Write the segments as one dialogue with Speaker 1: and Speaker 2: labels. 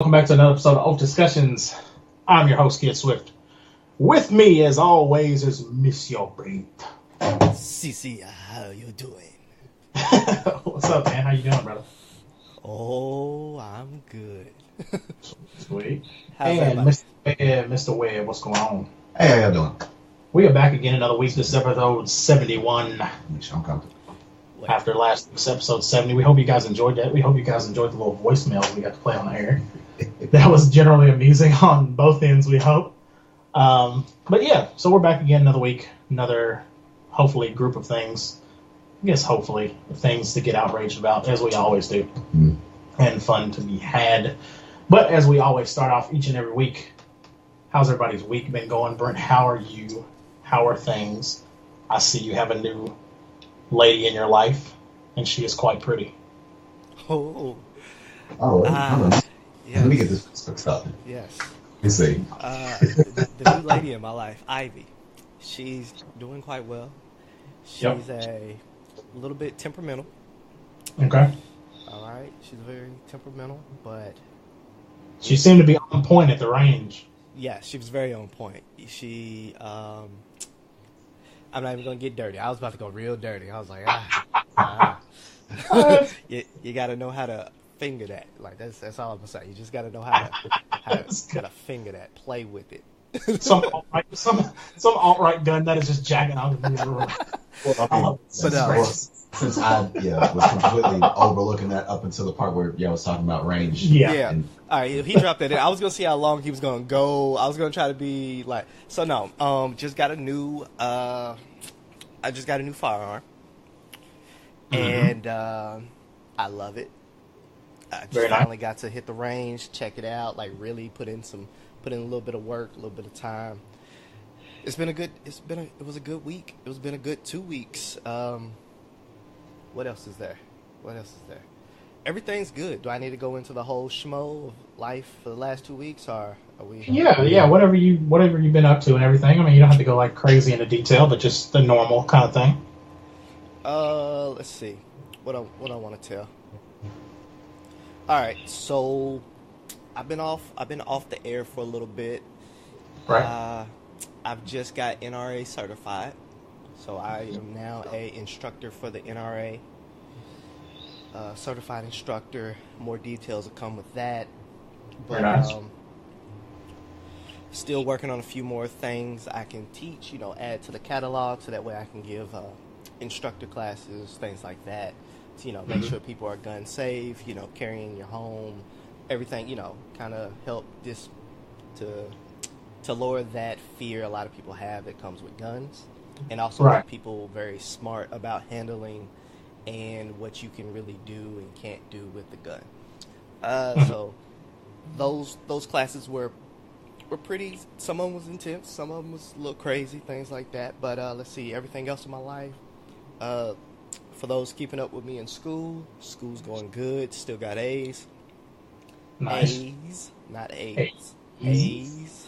Speaker 1: Welcome back to another episode of Oafdiscussions. I'm your host, Kid Swift. With me, as always, is Meyers-Briggs.
Speaker 2: CC, how you doing?
Speaker 1: What's up, man? How you doing, brother?
Speaker 2: Oh, I'm good.
Speaker 1: Sweet.
Speaker 2: How's
Speaker 1: and
Speaker 2: everybody?
Speaker 1: Mr. Webb, what's going on?
Speaker 3: Hey, how y'all doing?
Speaker 1: We are back again another week. This is episode 71.
Speaker 3: Make sure I'm comfortable.
Speaker 2: Wait,
Speaker 1: After last week's episode 70. We hope you guys enjoyed that. We hope you guys enjoyed the little voicemails we got to play on the air. That was generally amusing on both ends, we hope. But yeah, so we're back again another week. Another, hopefully, group of things. I guess hopefully, things to get outraged about, as we always do. And fun to be had. But as we always start off each and every week, how's everybody's week been going? Brent, how are you? How are things? I see you have a new lady in your life, and she is quite pretty.
Speaker 2: oh,
Speaker 3: Oh,
Speaker 2: yes.
Speaker 3: let me get this fixed up.
Speaker 2: Yes.
Speaker 3: Let me see.
Speaker 2: The new lady in my life, Ivy, she's doing quite well. She's
Speaker 1: Yep.
Speaker 2: a little bit temperamental.
Speaker 1: Okay.
Speaker 2: All right, she's very temperamental, but
Speaker 1: She seemed to be on point at the range.
Speaker 2: yeah, she was very on point. She, I'm not even gonna get dirty. I was about to go real dirty. I was like, you got to know how to finger that. Like that's all I'm gonna say. You just got to know how to finger that, play with it.
Speaker 1: Some alt-right gun that is just jacking out the room.
Speaker 3: Well,
Speaker 2: But
Speaker 3: since I was completely overlooking that up until the part where y'all was talking about range.
Speaker 1: Yeah.
Speaker 2: Yeah.
Speaker 3: And
Speaker 2: All right, if he dropped that in, I was gonna see how long he was gonna go. I was gonna try to be like, so no, just got a new, I just got a new firearm, and I love it. I just
Speaker 1: Very nice.
Speaker 2: finally got to hit the range, check it out, like really put in a little bit of work, a little bit of time. It was a good week. It's been a good 2 weeks. What else is there? Everything's good. Do I need to go into the whole schmo of life for the last 2 weeks, or are we?
Speaker 1: Yeah. Whatever you've been up to and everything. I mean, you don't have to go like crazy into detail, but just the normal kind of thing.
Speaker 2: Let's see. What I want to tell. All right, so I've been off the air for a little bit.
Speaker 1: Right.
Speaker 2: I've just got NRA certified, so I am now a instructor for the NRA. Certified instructor. More details will come with that. But
Speaker 1: Very nice.
Speaker 2: Still working on a few more things I can teach. Add to the catalog so that way I can give instructor classes, things like that. To, make sure people are gun safe. Carrying your home, everything. Kind of help this to lower that fear a lot of people have that comes with guns, and also
Speaker 1: Right.
Speaker 2: make people very smart about handling and what you can really do and can't do with the gun. So those classes were pretty. Some of them was intense, some of them was a little crazy, things like that. But let's see, everything else in my life. For those keeping up with me in school's going good. Still got A's.
Speaker 1: Nice.
Speaker 2: A's, not A's.
Speaker 1: A's.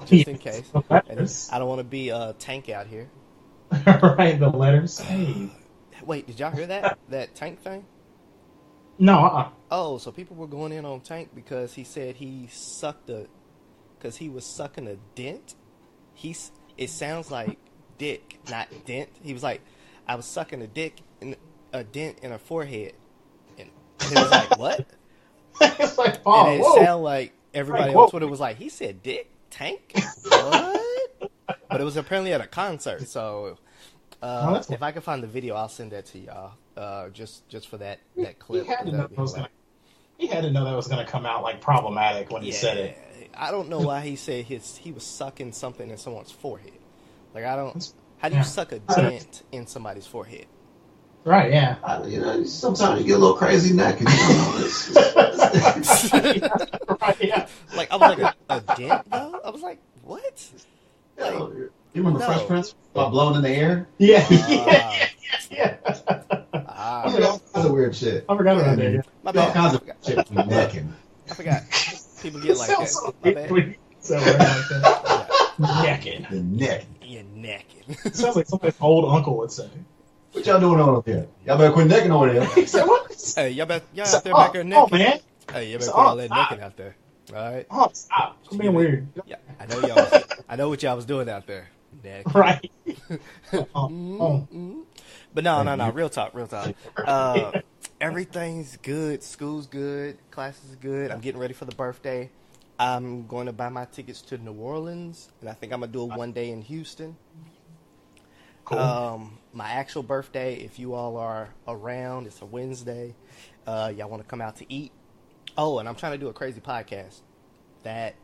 Speaker 2: Just in case.
Speaker 1: The
Speaker 2: And
Speaker 1: letters.
Speaker 2: I don't want to be a tank out here.
Speaker 1: Right, the letters. Hey.
Speaker 2: Wait, did y'all hear that? That tank thing?
Speaker 1: No,
Speaker 2: Oh, so people were going in on Tank because he said because he was sucking a dent. It sounds like dick, not dent. He was like, I was sucking a dent in her forehead. And it was like, what?
Speaker 1: It's like, oh,
Speaker 2: And it
Speaker 1: whoa.
Speaker 2: sounded like everybody
Speaker 1: Whoa.
Speaker 2: on Twitter was like, he said dick? Tank? What? But it was apparently at a concert, so
Speaker 1: that's
Speaker 2: if I can find the video, I'll send that to y'all. Just for that clip.
Speaker 1: He had to know
Speaker 2: That'd be
Speaker 1: that was
Speaker 2: hilarious.
Speaker 1: He had to know that was gonna come out like problematic when he said it.
Speaker 2: I don't know why he said he was sucking something in someone's forehead. Like how do
Speaker 1: Yeah.
Speaker 2: you suck a dent in somebody's forehead?
Speaker 1: Right, yeah.
Speaker 3: sometimes you get a little crazy neck, and you don't know this.
Speaker 1: Right, yeah.
Speaker 2: Like I was like a dent though. I was like, what?
Speaker 3: You remember
Speaker 2: No.
Speaker 3: Fresh Prince about blowing in the air?
Speaker 1: Yeah,
Speaker 2: Ah.
Speaker 3: I mean, all kinds of weird shit.
Speaker 1: I forgot about that. Yeah.
Speaker 2: My
Speaker 3: All
Speaker 2: bad.
Speaker 3: kinds of shit with necking.
Speaker 2: I forgot. People get like that.
Speaker 1: Sounds so
Speaker 2: My
Speaker 1: weird
Speaker 2: bad.
Speaker 1: when you say it like that. Naked.
Speaker 3: The neck.
Speaker 2: You're naked.
Speaker 1: It sounds like something old uncle would say.
Speaker 3: What y'all doing over here? Y'all better quit necking over there.
Speaker 1: He said, what?
Speaker 2: Hey, y'all out there
Speaker 1: Oh,
Speaker 2: back there
Speaker 1: oh,
Speaker 2: naked?
Speaker 1: man.
Speaker 2: Hey, you better
Speaker 1: So,
Speaker 2: put all that naked out there. All right.
Speaker 1: Oh, stop! I'm being weird.
Speaker 2: Yeah, I know y'all. I know what y'all was doing out there.
Speaker 1: Right.
Speaker 2: But no. Real talk. Everything's good. School's good. Classes is good. I'm getting ready for the birthday. I'm going to buy my tickets to New Orleans, and I think I'm gonna do a 1 day in Houston.
Speaker 1: Cool.
Speaker 2: My actual birthday, if you all are around, it's a Wednesday. Y'all want to come out to eat? Oh, and I'm trying to do a crazy podcast that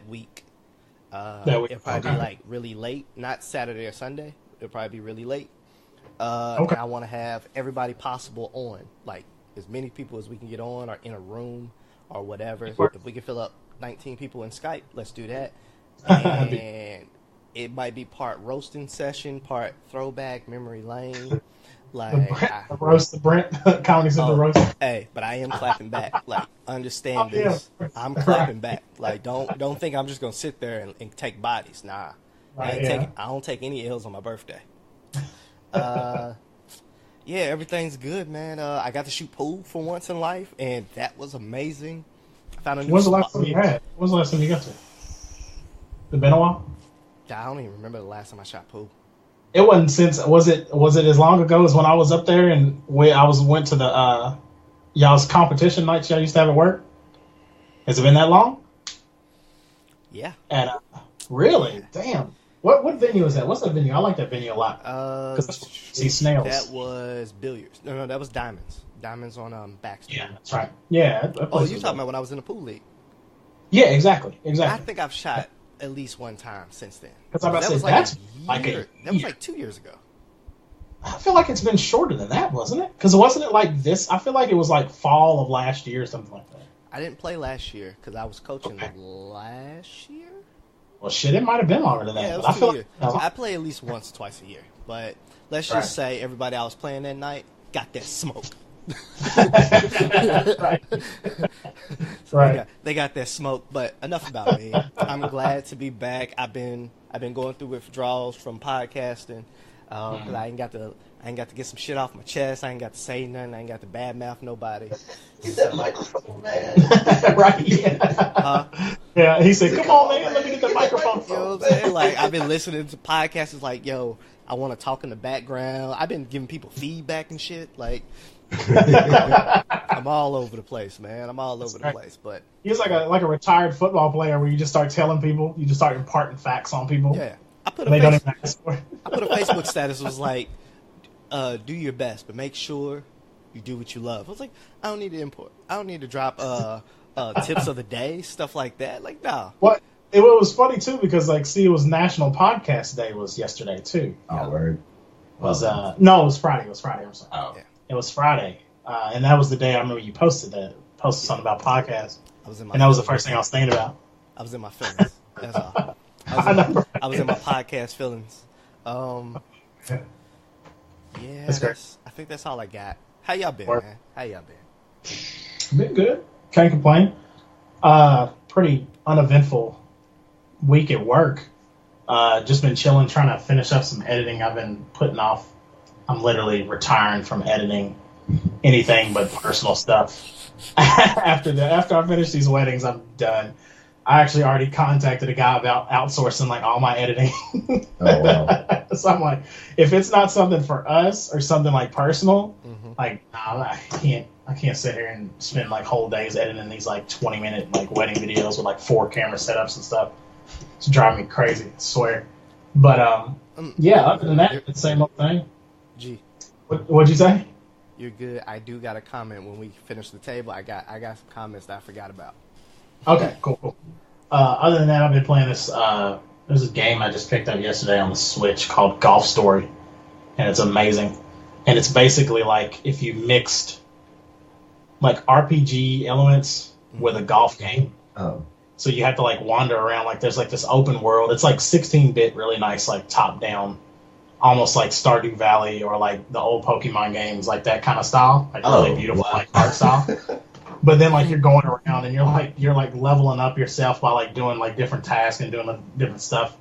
Speaker 2: week. It'll probably be like really late, not Saturday or Sunday. It'll probably be really late. And I want to have everybody possible on, like as many people as we can get on, or in a room, or whatever. If we can fill up 19 people in Skype, let's do that. And it might be part roasting session, part throwback memory lane. Like
Speaker 1: the Brent comedy center roast.
Speaker 2: Hey, but I am clapping back. Like, understand this. I'm clapping back. Like, don't think I'm just gonna sit there and take bodies. Nah, I don't take any L's on my birthday. Yeah, everything's good, man. I got to shoot pool for once in life, and that was amazing. I found a new
Speaker 1: When's the last time you had? When's the last time you got to? It's been a while.
Speaker 2: I don't even remember the last time I shot pool.
Speaker 1: It wasn't since. Was it as long ago as when I was up there and went to the y'all's competition nights y'all used to have at work? Has it been that long?
Speaker 2: Yeah.
Speaker 1: And really, damn. What venue is that? What's that venue? I like that venue a lot. See snails.
Speaker 2: That was billiards. No, that was diamonds. Diamonds on Baxter.
Speaker 1: Yeah, that's right. Yeah. That
Speaker 2: Oh, you're talking about when I was in the pool league?
Speaker 1: Yeah, exactly.
Speaker 2: I think I've shot at least one time since then.
Speaker 1: Because I'm about to say
Speaker 2: that was like 2 years ago.
Speaker 1: I feel like it's been shorter than that, wasn't it? Because wasn't it like this? I feel like it was like fall of last year or something like that.
Speaker 2: I didn't play last year because I was coaching last year.
Speaker 1: Well, shit, it might have been longer than that.
Speaker 2: Yeah, it was 2 years. I play at least once or twice a year. But let's just say everybody I was playing that night got that smoke.
Speaker 1: Right.
Speaker 2: They got that smoke, but enough about me. I'm glad to be back. I've been going through withdrawals from podcasting because I ain't got to get some shit off my chest. I ain't got to say nothing. I ain't got to badmouth nobody.
Speaker 3: Get that microphone, man.
Speaker 1: Right? Yeah. Yeah. He said, "Come on, man, let me get the microphone."
Speaker 2: You know what I'm saying? Like, I've been listening to podcasts. It's like, yo, I want to talk in the background. I've been giving people feedback and shit. Like, I'm all over the place, man. I'm all over the place. But
Speaker 1: he's like a retired football player where you just start telling people, you just start imparting facts on people.
Speaker 2: Yeah, I put a Facebook status. It was like, do your best, but make sure you do what you love. I was like, I don't need to import. I don't need to drop tips of the day, stuff like that. Like, nah.
Speaker 1: What? It was funny too because it was National Podcast Day was yesterday too.
Speaker 3: Oh, word.
Speaker 1: It was no, it was Friday. I'm sorry.
Speaker 3: Oh.
Speaker 1: Yeah. It was Friday, and that was the day I remember you posted something about podcasts, and that was the first thing I was thinking about.
Speaker 2: I was in my feelings. That's all. I was in my podcast feelings. Yeah,
Speaker 1: that's great.
Speaker 2: I think that's all I got. How y'all been, man? How y'all been?
Speaker 1: Been good. Can't complain. Pretty uneventful week at work. Just been chilling, trying to finish up some editing I've been putting off. I'm literally retiring from editing anything but personal stuff. After I finish these weddings, I'm done. I actually already contacted a guy about outsourcing all my editing.
Speaker 3: Oh, wow.
Speaker 1: So I'm like, if it's not something for us or something personal, nah, I can't sit here and spend whole days editing these 20-minute wedding videos with 4 camera setups and stuff. It's driving me crazy, I swear. But yeah, other than that, it's the same old thing.
Speaker 2: G.
Speaker 1: What'd you say?
Speaker 2: You're good. I do got a comment when we finish the table. I got some comments that I forgot about.
Speaker 1: Okay, cool. Other than that, I've been playing this. There's a game I just picked up yesterday on the Switch called Golf Story, and it's amazing. And it's basically if you mixed RPG elements with a golf game.
Speaker 3: Oh.
Speaker 1: So you have to wander around. There's this open world. It's 16-bit, really nice, top down, almost like Stardew Valley or the old Pokemon games, that kind of style, really beautiful, art style. But then you're going around and you're leveling up yourself by doing different tasks and doing different stuff.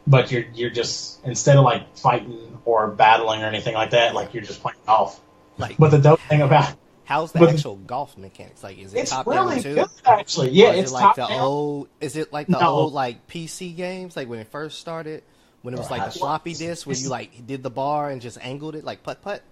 Speaker 1: But you're just, instead of fighting or battling or anything like that, you're just playing golf. But the dope thing about
Speaker 2: How's the
Speaker 1: But
Speaker 2: actual golf mechanics? Like, is it
Speaker 1: it's
Speaker 2: top
Speaker 1: really
Speaker 2: down too?
Speaker 1: good, actually. Yeah,
Speaker 2: Or is
Speaker 1: it's
Speaker 2: it like
Speaker 1: top
Speaker 2: the
Speaker 1: down.
Speaker 2: old? Is it like the
Speaker 1: No.
Speaker 2: old like PC games, like when it first started, when it was like the floppy disk, where you like did the bar and just angled it like putt putt?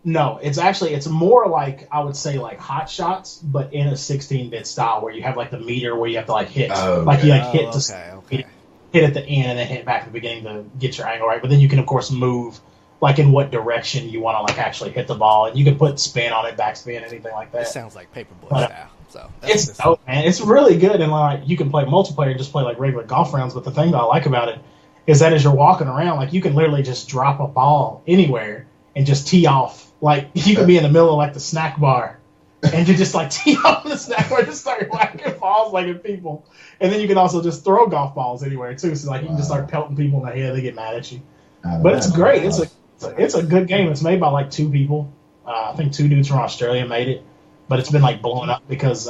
Speaker 1: No, it's more like, I would say, like Hot Shots, but in a 16-bit style where you have like the meter where you have to like hit, like you like hit to hit at the end and then hit back at the beginning to get your angle right. But then you can of course move like in what direction you want to like actually hit the ball, and you can put spin on it, backspin, anything like that.
Speaker 2: It sounds like Paperboy style. So
Speaker 1: it's dope, man. It's really good, and like you can play multiplayer and just play like regular golf rounds. But the thing that I like about it is that as you're walking around, like you can literally just drop a ball anywhere and just tee off. Like you could be in the middle of like the snack bar, and you just like tee off in the snack bar and just start whacking balls like at people. And then you can also just throw golf balls anywhere too. So like you can just start pelting people in the head, they get mad at you. But it's great. It's a good game. It's made by like 2 people. I think 2 dudes from Australia made it, but it's been like blowing up because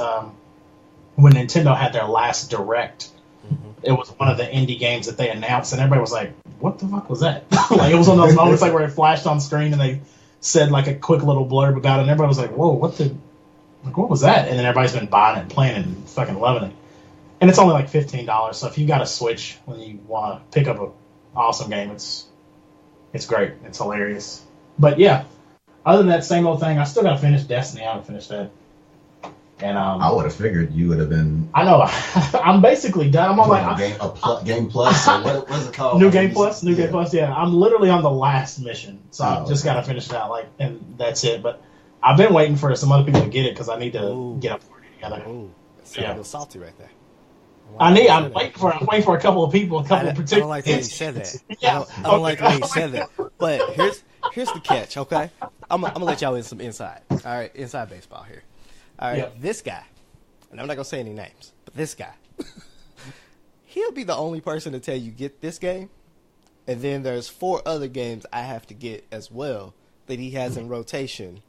Speaker 1: when Nintendo had their last direct, it was one of the indie games that they announced, and everybody was like, "What the fuck was that?" Like it was one of those moments like where it flashed on screen and they said like a quick little blurb about it, and everybody was like, "Whoa, what was that?" And then everybody's been buying it and playing it and fucking loving it. And it's only like $15, so if you got a Switch when you want to pick up an awesome game, it's great. It's hilarious. But yeah, other than that same old thing, I still got to finish Destiny. I haven't finished that. And
Speaker 3: I would have figured you would have been.
Speaker 1: I know. I'm basically done. I'm on like
Speaker 3: Game Plus. Or what is it called?
Speaker 1: New Game Plus. Game Plus. Yeah, I'm literally on the last mission, so I've just got to finish it out. Like, and that's it. But I've been waiting for some other people to get it because I need to get up together.
Speaker 2: That's a little salty right there.
Speaker 1: I'm waiting for a couple of people,
Speaker 2: I don't like the way you said that.
Speaker 1: Yeah.
Speaker 2: I don't like the way you said that. But here's the catch, okay? I'm gonna let y'all in some inside. All right, inside baseball here. All right, This guy, and I'm not gonna say any names, but this guy, he'll be the only person to tell you get this game, and then there's 4 other games I have to get as well that he has in rotation.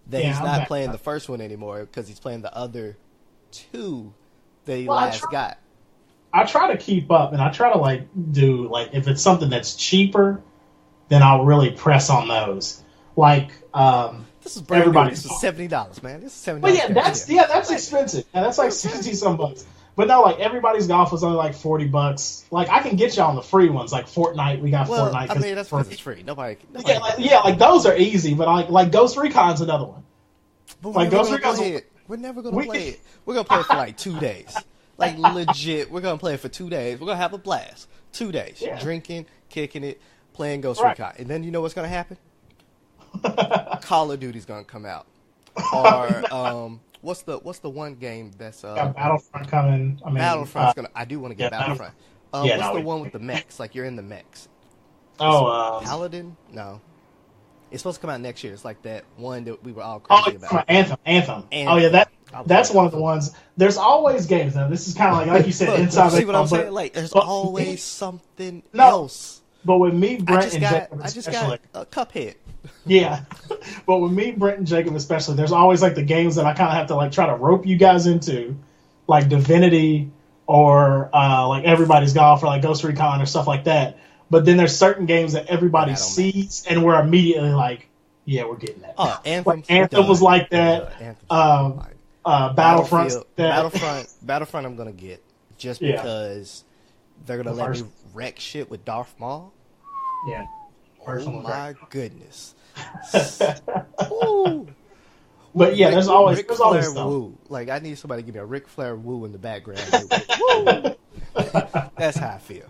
Speaker 2: That he's not playing the first one anymore because he's playing the other 2 that he got.
Speaker 1: I try to keep up, and I try to like do like if it's something that's cheaper, then I'll really press on those. Like
Speaker 2: this is brand new. This is $70, man. This is $70.
Speaker 1: But that's expensive. And that's like $60-some bucks. But no, like everybody's golf was only like $40. Like I can get you on the free ones, like Fortnite. We got Fortnite.
Speaker 2: I mean that's because it's free. Nobody
Speaker 1: like those are easy. But like Ghost Recon's another one.
Speaker 2: But like Ghost Recon's, we're never gonna play it. We're gonna play it for like 2 days. Like legit, we're gonna play it for 2 days. We're gonna have a blast. 2 days, drinking, kicking it, playing Ghost Recon, and then you know what's gonna happen? Call of Duty's gonna come out, or what's the one game that's
Speaker 1: Battlefront coming? I mean,
Speaker 2: Battlefront's gonna. I do want to get Battlefront. What's the one with the mechs? Like you're in the mechs. Paladin? No. It's supposed to come out next year. It's like that one that we were all crazy about.
Speaker 1: Anthem. Oh yeah, that's one of the ones. There's always games. Now this is kind of like you said, inside.
Speaker 2: See what I'm saying? Like there's always something else.
Speaker 1: But with me, Brent, and Jacob,
Speaker 2: I just got a Cuphead.
Speaker 1: Yeah, but with me, Brent, and Jacob especially, there's always like the games that I kind of have to like try to rope you guys into, like Divinity or like Everybody's Golf or like Ghost Recon or stuff like that. But then there's certain games that everybody sees, and we're immediately like, yeah, we're getting that. Anthem was like that. Battlefront.
Speaker 2: Battlefront I'm going to get just because they're going to let me wreck shit with Darth Maul.
Speaker 1: Yeah.
Speaker 2: Oh, my goodness.
Speaker 1: But yeah, there's always stuff.
Speaker 2: Woo. Like, I need somebody to give me a Ric Flair woo in the background. Woo. That's how I feel.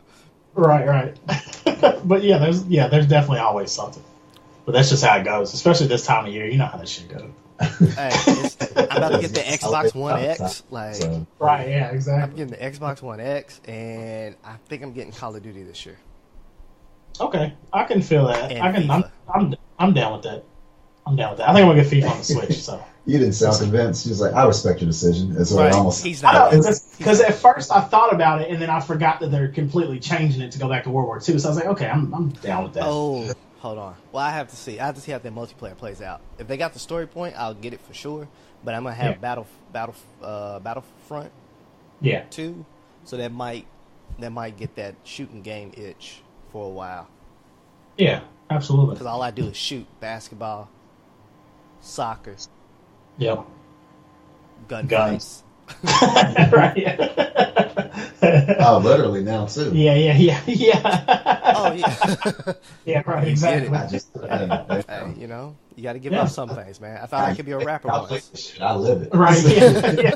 Speaker 1: Right. But yeah, there's definitely always something. But that's just how it goes, especially this time of year. You know how this shit goes.
Speaker 2: Hey, I'm about to get the Xbox One X.
Speaker 1: Right, yeah, exactly.
Speaker 2: I'm getting the Xbox One X, and I think I'm getting Call of Duty this year.
Speaker 1: Okay, I can feel that.
Speaker 2: And
Speaker 1: I'm down with that. I think I'm gonna get FIFA on the Switch. So
Speaker 3: you didn't sound convinced. She was like, "I respect your decision." It's almost.
Speaker 2: He's not.
Speaker 1: Because at first I thought about it, and then I forgot that they're completely changing it to go back to World War II. So I was like, "Okay, I'm down with that."
Speaker 2: Oh, hold on. Well, I have to see how that multiplayer plays out. If they got the story point, I'll get it for sure. But I'm gonna have Battlefront.
Speaker 1: Yeah.
Speaker 2: 2, so that might get that shooting game itch for a while.
Speaker 1: Yeah, absolutely.
Speaker 2: Because all I do is shoot basketball, soccer,
Speaker 1: Yep.
Speaker 2: Gun
Speaker 1: Guns.
Speaker 2: fights.
Speaker 1: Right.
Speaker 3: Oh, literally now too.
Speaker 1: Yeah.
Speaker 2: Oh yeah.
Speaker 1: Yeah, right,
Speaker 2: You
Speaker 1: exactly.
Speaker 2: get
Speaker 3: I just,
Speaker 2: Hey, you know, you got to give
Speaker 1: Yeah.
Speaker 2: up some things, man. I thought I could be a rapper
Speaker 3: I'll play
Speaker 2: once.
Speaker 3: this shit. I live it.
Speaker 1: Right. Yeah.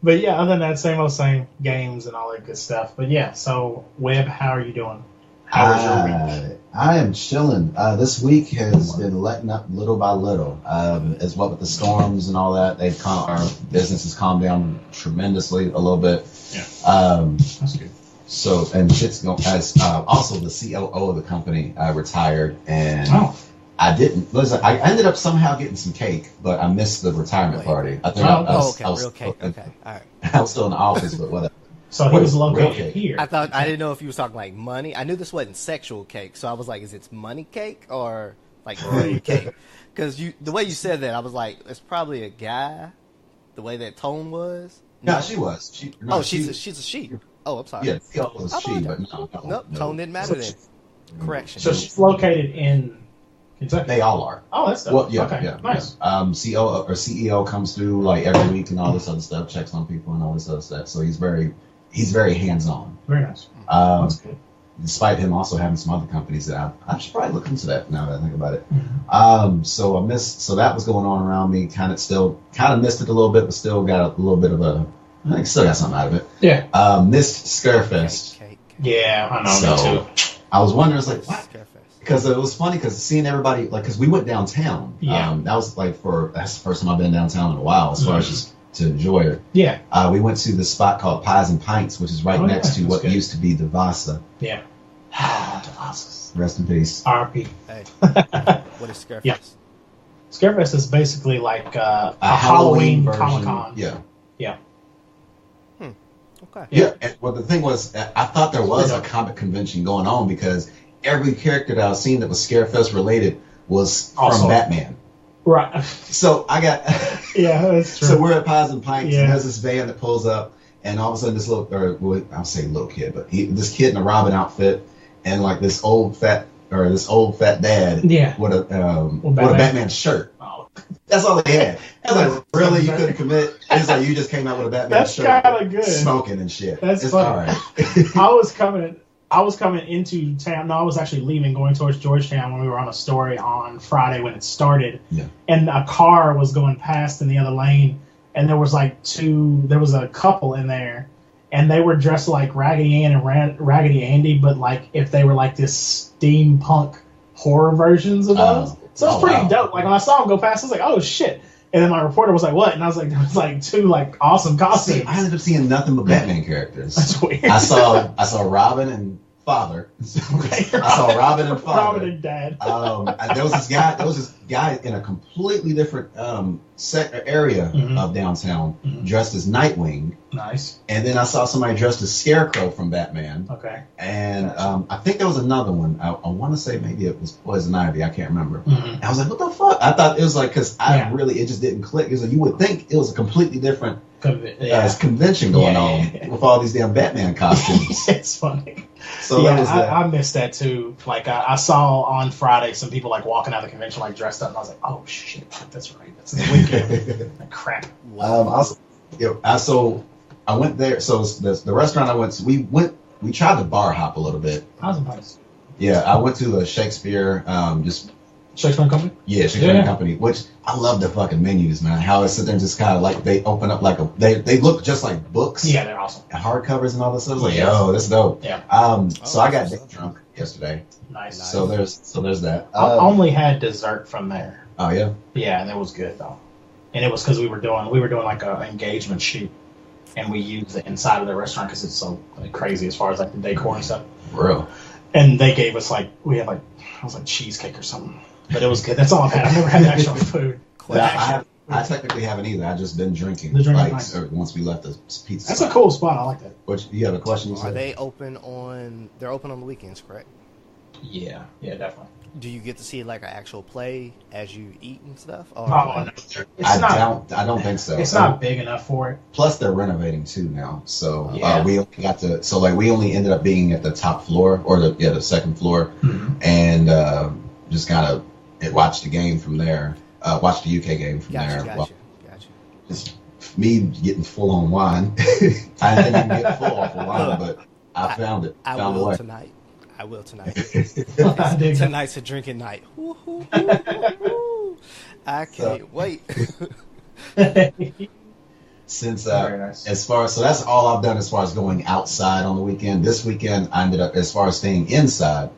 Speaker 1: But yeah, other than that, same old same games and all that good stuff. But yeah, so Webb, how are you doing? How was your week?
Speaker 3: I am chilling. This week has been letting up little by little. As what with the storms and all that, our business has calmed down tremendously a little bit.
Speaker 1: Yeah.
Speaker 3: That's good. So, and shit's going, as also the COO of the company retired, and I didn't, listen, I ended up somehow getting some cake, but I missed the retirement party. I think I was
Speaker 2: real cake. Okay, all right.
Speaker 3: I was still in the office, but whatever.
Speaker 1: So he was located here.
Speaker 2: I didn't know if you was talking like money. I knew this wasn't sexual cake, so I was like, is it money cake or like food cake? Because the way you said that, I was like, it's probably a guy. The way that tone was.
Speaker 3: No, she was.
Speaker 2: She's a she. Oh, I'm sorry.
Speaker 3: Yeah, it was a she, but no.
Speaker 2: Nope, tone didn't matter then. Correction.
Speaker 1: So she's located in Kentucky.
Speaker 3: They all are.
Speaker 1: Oh, that's dope.
Speaker 3: Well, yeah,
Speaker 1: okay.
Speaker 3: yeah.
Speaker 1: Nice.
Speaker 3: CEO or CEO comes through like every week and all this other stuff, checks on people and all this other stuff. So he's very hands-on.
Speaker 1: Very nice. That's good.
Speaker 3: Despite him also having some other companies that I should probably look into that now that I think about it.
Speaker 1: Mm-hmm.
Speaker 3: So that was going on around me. Kind of missed it a little bit, but still got a little bit of I think still got something out of it.
Speaker 1: Yeah.
Speaker 3: That Scarefest.
Speaker 2: Cake.
Speaker 1: Yeah, I know, me too.
Speaker 3: I was wondering, I was like, what?
Speaker 2: Scarefest.
Speaker 3: Because it was funny because seeing everybody, like, because we went downtown.
Speaker 1: Yeah.
Speaker 3: That was that's the first time I've been downtown in a while as far as just to enjoy it.
Speaker 1: Yeah.
Speaker 3: We went to this spot called Pies and Pints, which is right next to what used to be Devassa.
Speaker 1: Yeah.
Speaker 3: Devassa. Rest in peace.
Speaker 1: RP.
Speaker 2: Hey, what is Scarefest?
Speaker 1: Yeah. Scarefest is basically like a
Speaker 3: Halloween
Speaker 1: Halloween
Speaker 3: version.
Speaker 1: Comic-Con.
Speaker 3: Yeah.
Speaker 1: Yeah.
Speaker 2: Okay.
Speaker 3: Yeah. And, well, the thing was, I thought there was a comic convention going on because every character that I was seeing that was Scarefest related was from Batman.
Speaker 1: Right.
Speaker 3: So I got.
Speaker 1: Yeah, that's true.
Speaker 3: So we're at Pies and Pints,
Speaker 1: Yeah.
Speaker 3: and there's this van that pulls up, and all of a sudden this I'll say little kid, but this kid in a Robin outfit, and like this old fat dad with a Batman shirt.
Speaker 1: Oh.
Speaker 3: That's all they had. I was like, really? You couldn't commit? It's like you just came out with a Batman
Speaker 1: That's
Speaker 3: shirt.
Speaker 1: That's kind of good.
Speaker 3: Smoking and shit.
Speaker 1: That's
Speaker 3: it's
Speaker 1: funny.
Speaker 3: all right.
Speaker 1: I was coming into town. No, I was actually leaving, going towards Georgetown when we were on a story on Friday when it started.
Speaker 3: Yeah.
Speaker 1: And a car was going past in the other lane, and there was a couple in there, and they were dressed like Raggedy Ann and Raggedy Andy, but like if they were like this steampunk horror versions of those. So it's pretty dope. Like when I saw them go past, I was like, oh shit. And then my reporter was like, what? And I was like, there was like two like awesome costumes.
Speaker 3: See, I ended up seeing nothing but Batman characters.
Speaker 1: That's weird.
Speaker 3: I saw Robin and Father. I saw Robin and Father.
Speaker 1: Robin and Dad.
Speaker 3: There was this guy in a completely different area of downtown, dressed as Nightwing.
Speaker 1: Nice.
Speaker 3: And then I saw somebody dressed as Scarecrow from Batman.
Speaker 1: Okay.
Speaker 3: And I think there was another one. I want to say maybe it was Poison Ivy. I can't remember. I was like, what the fuck? I thought it was like, because it just didn't click. It was like, you would think it was a completely different convention going on with all these damn Batman costumes.
Speaker 1: It's funny.
Speaker 3: So that was that.
Speaker 1: I missed that too. Like I saw on Friday some people like walking out of the convention like dressed up, and I was like, oh shit, that's right, that's the weekend. Like, crap.
Speaker 3: I went there. So the restaurant I went to, we tried to bar hop a little bit.
Speaker 1: Nice.
Speaker 3: Yeah, I went to a Shakespeare,
Speaker 1: Shakespeare and Company?
Speaker 3: Yeah, Shakespeare and Company, which I love the fucking menus, man. How it's sitting there just kind of like, they open up like they look just like books.
Speaker 1: Yeah, they're awesome.
Speaker 3: And hardcovers and all this stuff. I was like, yo, that's dope.
Speaker 1: Yeah.
Speaker 3: So I got drunk yesterday.
Speaker 1: Nice.
Speaker 3: So there's that.
Speaker 1: I only had dessert from there.
Speaker 3: Oh, yeah?
Speaker 1: Yeah, and it was good, though. And it was because we were doing like an engagement shoot, and we used the inside of the restaurant because it's so crazy as far as like the decor and stuff.
Speaker 3: Real.
Speaker 1: And they gave us I was like cheesecake or something. But it was good. That's all I've had. I've never had actual food.
Speaker 3: I technically haven't either. I've just been drinking.
Speaker 1: Nice.
Speaker 3: Once we left the pizza
Speaker 1: That's
Speaker 3: spot.
Speaker 1: a cool spot. I like that.
Speaker 3: But you have a question?
Speaker 2: Are they open on? They're open on the weekends, correct?
Speaker 1: Yeah, definitely.
Speaker 2: Do you get to see like an actual play as you eat and stuff? Or
Speaker 1: No.
Speaker 3: I don't think so.
Speaker 1: It's not big enough for it.
Speaker 3: Plus, they're renovating too now, so we only ended up being at the top floor or the second floor, and just kind of watched the game from there. watch the UK game from there.
Speaker 2: Gotcha.
Speaker 3: Just me getting full on wine. I didn't think you can get full off of wine, but I found it.
Speaker 2: I
Speaker 3: found
Speaker 2: will
Speaker 3: a way.
Speaker 2: tonight. I will tonight.
Speaker 1: Dig
Speaker 2: Tonight's a drinking night. I can't wait.
Speaker 3: Since
Speaker 1: Very nice.
Speaker 3: as far as, so that's all I've done as far as going outside on the weekend. This weekend I ended up, as far as staying inside,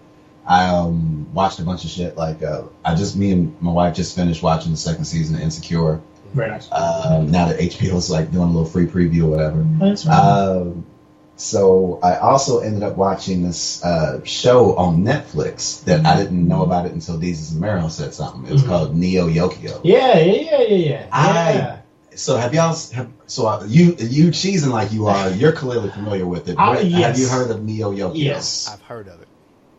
Speaker 3: I watched a bunch of shit. Like me and my wife just finished watching the second season of Insecure.
Speaker 1: Very nice.
Speaker 3: Now that HBO is like doing a little free preview or whatever.
Speaker 1: That's right.
Speaker 3: So I also ended up watching this show on Netflix that I didn't know about it until Deezus and Meryl said something. It was called Neo Yokio.
Speaker 1: Yeah.
Speaker 3: So have y'all? You cheesing like you are. You're clearly familiar with it.
Speaker 1: Yes.
Speaker 3: Have you heard of Neo Yokio?
Speaker 1: Yes,
Speaker 2: I've heard of it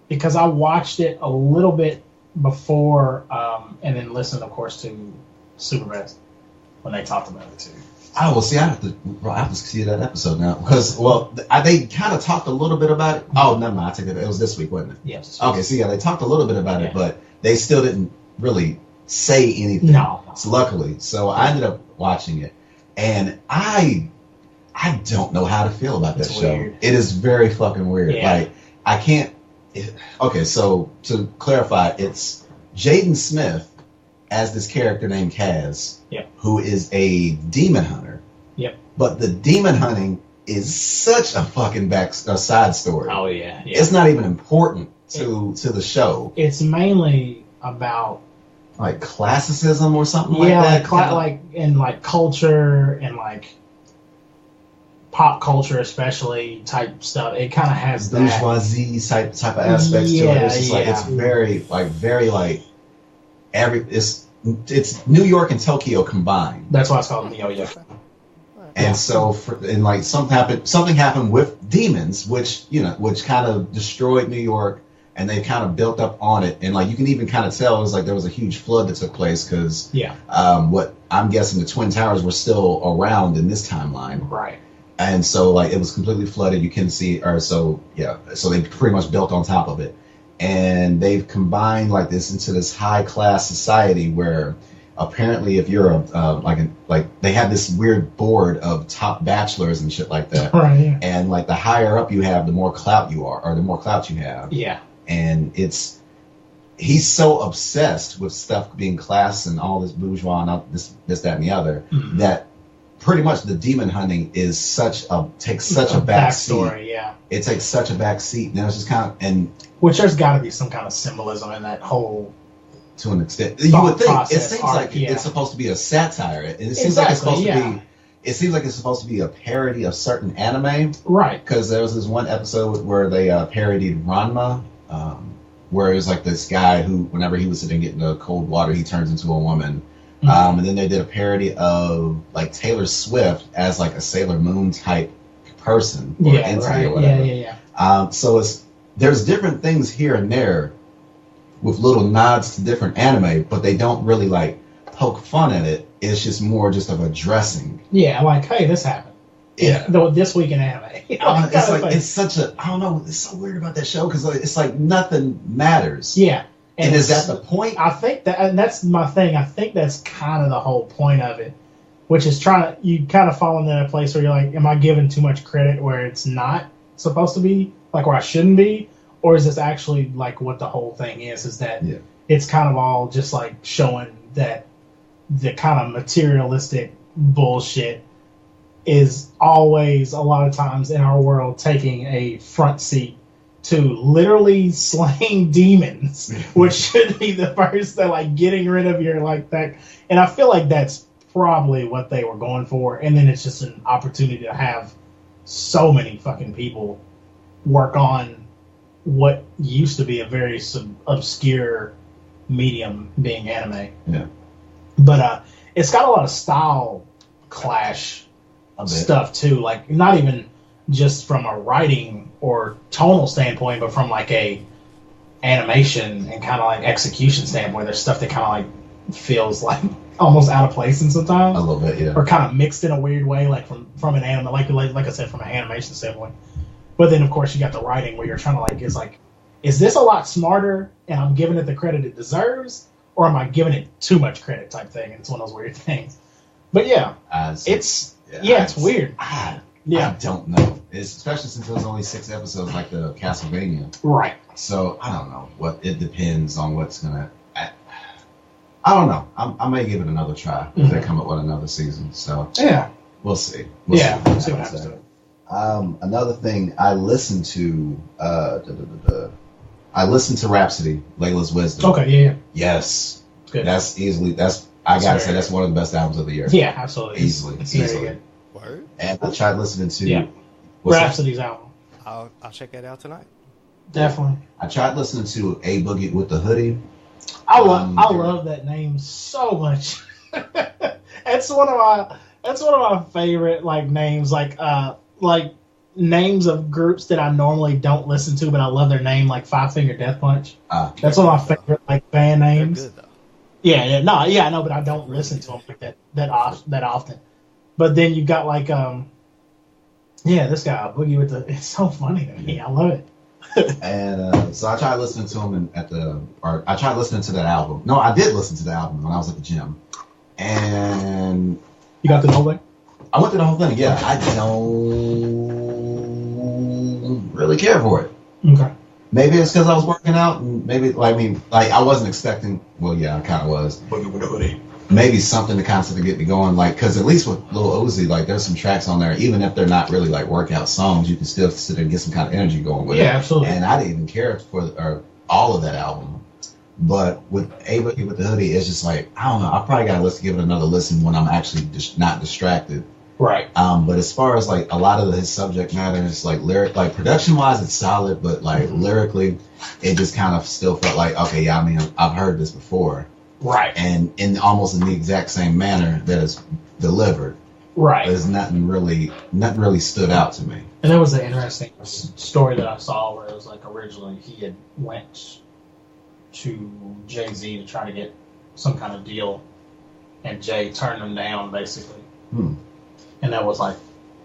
Speaker 1: because I watched it a little bit before, and then listened, of course, to Superbad when they talked about it too.
Speaker 3: Oh, well, see, I have to see that episode now because, they kind of talked a little bit about it. Oh, never mind. I take that. It was this week, wasn't it?
Speaker 1: Yes.
Speaker 3: Okay, so yeah, they talked a little bit about it, but they still didn't really say anything.
Speaker 1: No.
Speaker 3: So luckily, so I ended up watching it, and I don't know how to feel about that show.
Speaker 1: Weird.
Speaker 3: It is very fucking weird.
Speaker 1: Yeah.
Speaker 3: Like I can't. Okay, so to clarify, it's Jaden Smith as this character named Kaz, who is a demon hunter.
Speaker 1: Yep.
Speaker 3: But the demon hunting is such a fucking side story.
Speaker 1: Oh yeah.
Speaker 3: It's not even important to the show.
Speaker 1: It's mainly about
Speaker 3: like classicism or something like that.
Speaker 1: Like in like culture and like pop culture, especially type stuff. It kind of has that
Speaker 3: bourgeoisie type of aspects to it. It's just like it's very it's New York and Tokyo combined.
Speaker 1: That's why it's called Neo Yokio.
Speaker 3: And so, something happened with demons, which kind of destroyed New York, and they kind of built up on it. And like you can even kind of tell, it was like there was a huge flood that took place because what I'm guessing the Twin Towers were still around in this timeline,
Speaker 1: right?
Speaker 3: And so like it was completely flooded. You can see, so they pretty much built on top of it. And they've combined like this into this high class society where apparently if you're they have this weird board of top bachelors and shit like that.
Speaker 1: Right. Yeah.
Speaker 3: And like the higher up you have, the more clout you are, or the more clout you have.
Speaker 1: Yeah.
Speaker 3: And he's so obsessed with stuff being class and all this bourgeois and all this, that, and the other that pretty much the demon hunting is takes such a back seat.
Speaker 1: Yeah.
Speaker 3: It takes such a back seat. And it was just kind of
Speaker 1: which there's got to be some kind of symbolism in that whole.
Speaker 3: To an extent, you would think it seems like
Speaker 1: yeah.
Speaker 3: it's supposed to be a satire, and it seems like it's supposed to be. It seems like it's supposed to be a parody of certain anime,
Speaker 1: right?
Speaker 3: Because there was this one episode where they parodied Ranma, where it was like this guy who, whenever he was sitting getting the cold water, he turns into a woman. And then they did a parody of like Taylor Swift as like a Sailor Moon type person, or entity or whatever.
Speaker 1: Yeah.
Speaker 3: So there's different things here and there with little nods to different anime, but they don't really like poke fun at it. It's just more just of a dressing. Yeah,
Speaker 1: like, hey, this happened.
Speaker 3: Yeah.
Speaker 1: This week in anime.
Speaker 3: It's like, it's such a, I don't know, it's so weird about that show because it's like nothing matters.
Speaker 1: Yeah.
Speaker 3: And is that the point?
Speaker 1: I think that, and that's my thing, I think that's kind of the whole point of it, which is you kind of fall into that place where you're like, am I giving too much credit where it's not supposed to be, like where I shouldn't be? Or is this actually like what the whole thing is that it's kind of all just like showing that the kind of materialistic bullshit is always a lot of times in our world taking a front seat to literally slaying demons, which should be the first thing, like getting rid of your like that. And I feel like that's probably what they were going for. And then it's just an opportunity to have so many fucking people work on what used to be a very obscure medium being anime.
Speaker 3: Yeah.
Speaker 1: But it's got a lot of style clash stuff too. Like not even just from a writing or tonal standpoint, but from like a animation and kind of like execution standpoint. There's stuff that kind of like feels like almost out of place in sometimes.
Speaker 3: A little bit, yeah.
Speaker 1: Or kind of mixed in a weird way, like from an anime, like I said, from an animation standpoint. But then, of course, you got the writing where you're trying to, like, it's like, is this a lot smarter and I'm giving it the credit it deserves? or am I giving it too much credit type thing? And it's one of those weird things. But yeah, it's weird.
Speaker 3: I don't know. Especially since there's only 6 episodes like the Castlevania.
Speaker 1: Right.
Speaker 3: So I don't know. It depends on what's gonna. I don't know. I may give it another try if they come up with another season. So
Speaker 1: yeah,
Speaker 3: we'll see.
Speaker 1: We'll see what happens to it.
Speaker 3: Another thing I listened to. I listened to Rhapsody, Layla's Wisdom.
Speaker 1: Okay. Yeah.
Speaker 3: Yes.
Speaker 1: Good.
Speaker 3: That's easily. I gotta say that's one of the best albums of the year.
Speaker 1: Yeah, absolutely.
Speaker 3: Easily.
Speaker 1: It's very good.
Speaker 2: Word.
Speaker 3: And I tried listening to
Speaker 1: Rhapsody's album.
Speaker 2: I'll check that out tonight.
Speaker 1: Definitely.
Speaker 3: I tried listening to A Boogie with the Hoodie.
Speaker 1: I love that name so much. It's one of my favorite names, like names of groups that I normally don't listen to, but I love their name, like Five Finger Death Punch. That's one of my favorite band names.
Speaker 2: They're good, though.
Speaker 1: I know, but I don't listen to them like that often. But then you got this guy Boogie with the. It's so funny to me. I love it.
Speaker 3: And so I tried listening to him I tried listening to that album. No, I did listen to the album when I was at the gym. And
Speaker 1: you got the whole thing?
Speaker 3: I went through the whole thing. Yeah, I don't really care for it.
Speaker 1: Okay.
Speaker 3: Maybe it's because I was working out, and maybe I wasn't expecting. Well, yeah, I kind of was.
Speaker 1: Boogie with the Hoodie.
Speaker 3: Maybe something to constantly get me going, because at least with Lil Uzi, there's some tracks on there, even if they're not really workout songs, you can still sit there and get some kind of energy going with it.
Speaker 1: Yeah, absolutely.
Speaker 3: And I didn't even care for all of that album, but with A Boogie with the Hoodie, it's just I don't know. I probably gotta give it another listen when I'm actually not distracted.
Speaker 1: Right.
Speaker 3: But as far as a lot of his subject matter, it's production wise, it's solid, but lyrically, it just kind of still felt okay, yeah, I mean, I've heard this before.
Speaker 1: Right.
Speaker 3: And in almost in the exact same manner that it's delivered.
Speaker 1: Right.
Speaker 3: There's nothing really stood out to me.
Speaker 1: And there was an interesting story that I saw where it was originally he had went to Jay-Z to try to get some kind of deal, and Jay turned him down basically. And that was I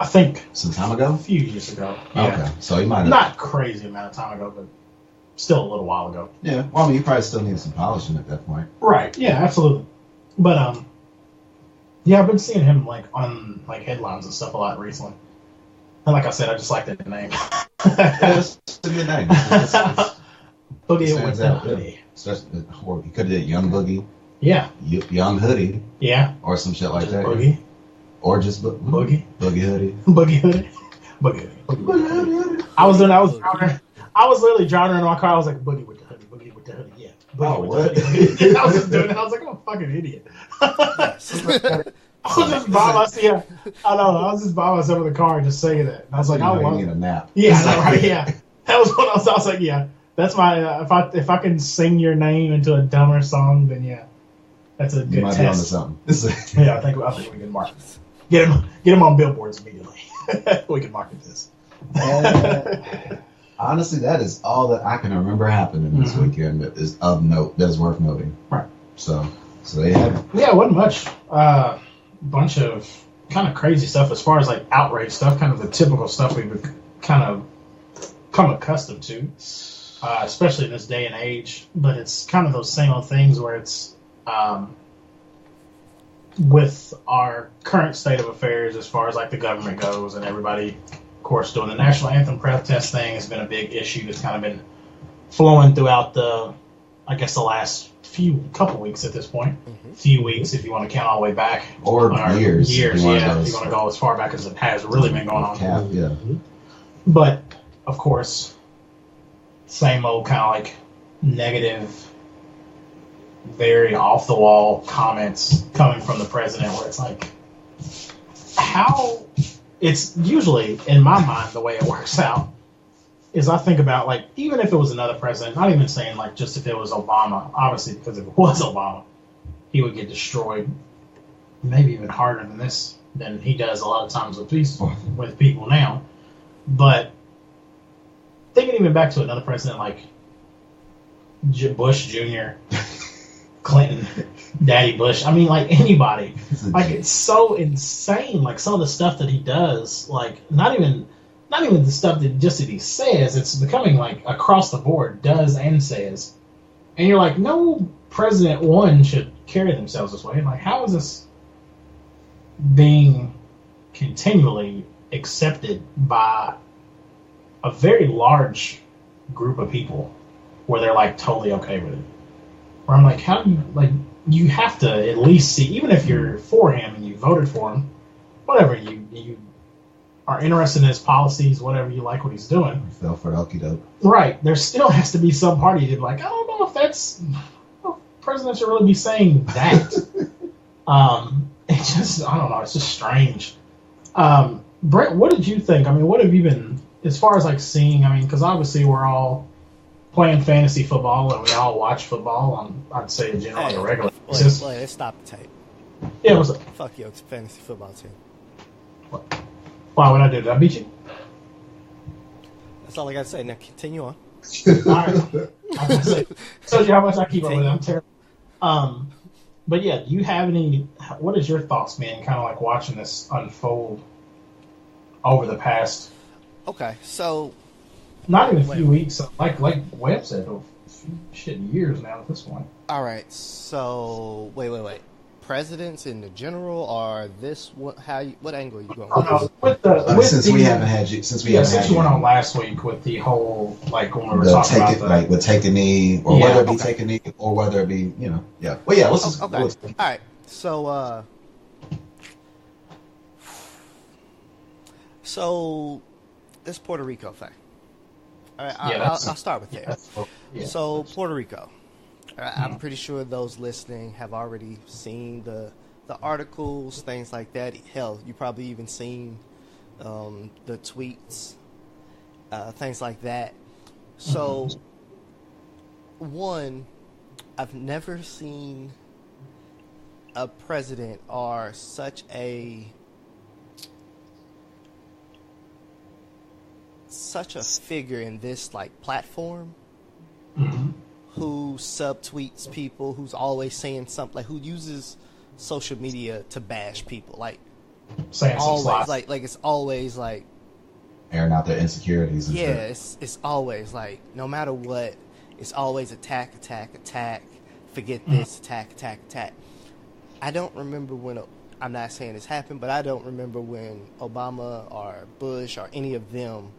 Speaker 1: think
Speaker 3: some time ago?
Speaker 1: A few years ago.
Speaker 3: Yeah. Okay. So he might have
Speaker 1: not crazy amount of time ago, but still a little while ago.
Speaker 3: Yeah. Well, I mean, you probably still needed some polishing at that point.
Speaker 1: Right. Yeah, absolutely. But I've been seeing him on headlines and stuff a lot recently. And like I said, I just like that name.
Speaker 3: It's a good name.
Speaker 1: Boogie with the Hoodie.
Speaker 3: Especially, or he could have did Young Boogie.
Speaker 1: Yeah.
Speaker 3: Young Hoodie.
Speaker 1: Yeah.
Speaker 3: Or some shit like
Speaker 1: just
Speaker 3: that.
Speaker 1: Boogie.
Speaker 3: Or just Boogie. Boogie Hoodie.
Speaker 1: Boogie Hoodie. Boogie Hoodie. I was literally driving in my car. I was like, Boogie with the Hoodie. Boogie with the Hoodie. Yeah. Boogie with the Hoodie. I was just doing it. I was like, I'm a fucking idiot. I was just by myself. Yeah. I know. I was just by myself in the car just saying that. And I was like, I want
Speaker 3: to need a nap.
Speaker 1: Yeah. I know, right? Yeah. That was what I was like, yeah. That's my if I can sing your name into a dumber song, then yeah, that's a good
Speaker 3: you might
Speaker 1: test.
Speaker 3: Be onto something.
Speaker 1: Yeah, I think we can market this. Get him on billboards immediately. We can market this.
Speaker 3: Honestly, that is all that I can remember happening this weekend that is of note. That is worth noting.
Speaker 1: Right.
Speaker 3: So they have it.
Speaker 1: Yeah, it wasn't much. Bunch of kind of crazy stuff as far as outrage stuff, kind of the typical stuff we would kind of come accustomed to. Especially in this day and age, but it's kind of those same old things where it's with our current state of affairs as far as the government goes, and everybody, of course, doing the national anthem protest thing has been a big issue that's kind of been flowing throughout the last couple weeks at this point. Few weeks if you want to count all the way back,
Speaker 3: or years.
Speaker 1: If you want to go as far back as it has really been going on.
Speaker 3: Yeah.
Speaker 1: But of course, same old kind of negative, very off the wall comments coming from the president where it's how it's usually in my mind the way it works out is I think about even if it was another president, not even saying just if it was Obama, obviously because if it was Obama, he would get destroyed maybe even harder than he does a lot of times with people now. But thinking even back to another president like Bush Jr., Clinton, Daddy Bush. I mean, anybody. It's so insane. Some of the stuff that he does, not even the stuff that he says. It's becoming across the board does and says, and you're no, President One should carry themselves this way. Like, how is this being continually accepted by a very large group of people where they're like totally okay with it? Where I'm like, how do you, like, you have to at least see, even if you're for him and you voted for him, whatever, you are interested in his policies, whatever you like what he's doing.
Speaker 3: Fell for the okie doke.
Speaker 1: Right. There still has to be some party that's like, I don't know if that's, president should really be saying that. It just, I don't know, it's just strange. Brent, what did you think? I mean, what have you been, as far as like seeing, I mean, because obviously we're all playing fantasy football and we all watch football on, I'd say, generally a regular basis.
Speaker 2: Wait, let's stop the tape.
Speaker 1: Yeah, what's up?
Speaker 2: Fuck your fantasy football team.
Speaker 1: Why would I do? Did I beat you?
Speaker 2: That's all I got to say. Now continue on.
Speaker 1: All right. I say, told you how much I keep up with it. I'm terrible. But yeah, do you have any? What is your thoughts, man? Kind of like watching this unfold over the past.
Speaker 2: Okay, so
Speaker 1: not even a few weeks, like Webb said, years now at this point.
Speaker 2: All right, so wait. Presidents in the general, or this? What angle are you going with?
Speaker 3: Since we haven't had you, since
Speaker 1: you went on last week with the whole, like, when we were talking about
Speaker 3: like with TakeAKnee, or whether it be TakeAKnee, or whether it be, yeah. Well, yeah. Let's just
Speaker 2: okay. All right. So this Puerto Rico thing. All right, I'll start with there. So Puerto Rico. I'm pretty sure those listening have already seen the articles, things like that. Hell, you probably even seen the tweets, things like that. So, one, I've never seen a president or such a figure in this like platform. Who subtweets people, who's always saying something, like who uses social media to bash people, like
Speaker 1: saying
Speaker 2: always, like it's always like
Speaker 3: airing out their insecurities. And
Speaker 2: it's always like no matter what, it's always attack, forget this, attack. I don't remember when, I'm not saying this happened, but I don't remember when Obama or Bush or any of them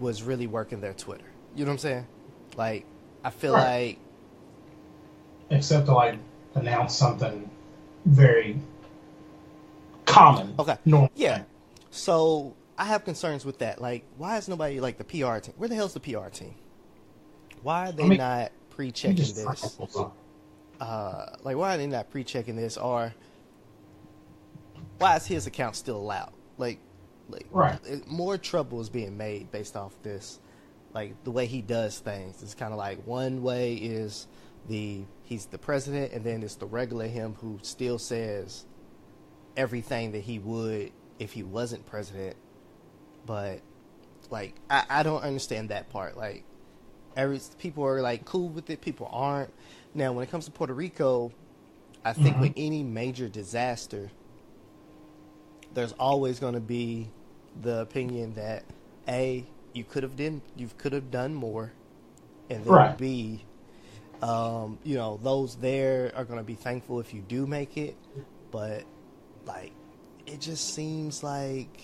Speaker 2: was really working their Twitter. You know what I'm saying? Like, I feel like...
Speaker 1: Except to, like, announce something very common.
Speaker 2: Okay.
Speaker 1: Normal.
Speaker 2: Yeah. So, I have concerns with that. Like, why is nobody, like, the PR team? Where the hell's the PR team? Why are they not pre-checking this? Like, why are they not pre-checking this? Or why is his account still allowed? Like, more trouble is being made based off this. Like, the way he does things. It's kind of like one way is he's the president, and then it's the regular him who still says everything that he would if he wasn't president. But, like, I don't understand that part. Like, people are, like, cool with it. People aren't. Now, when it comes to Puerto Rico, I think with any major disaster, there's always going to be the opinion that, A, you could have done more, and then B, those there are going to be thankful if you do make it, but like it just seems like,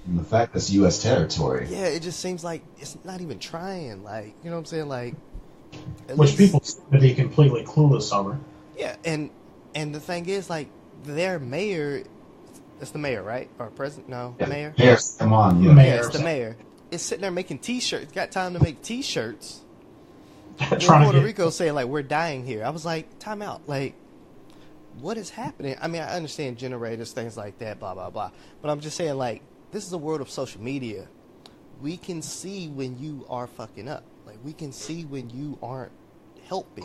Speaker 3: and the fact that's U.S. territory.
Speaker 2: Yeah, it just seems like it's not even trying. Like, you know what I'm saying? Like,
Speaker 1: which people seem to be completely clueless over.
Speaker 2: Yeah, and the thing is, like, their mayor. It's the mayor, right? Or president? No, mayor.
Speaker 3: Yes, come on,
Speaker 2: yeah. Mayor. It's the mayor. It's sitting there making T-shirts. Got time to make T-shirts. Puerto Rico saying, like, we're dying here. I was like, time out. Like, what is happening? I mean, I understand generators, things like that, blah, blah, blah. But I'm just saying, like, this is a world of social media. We can see when you are fucking up. Like, we can see when you aren't helping.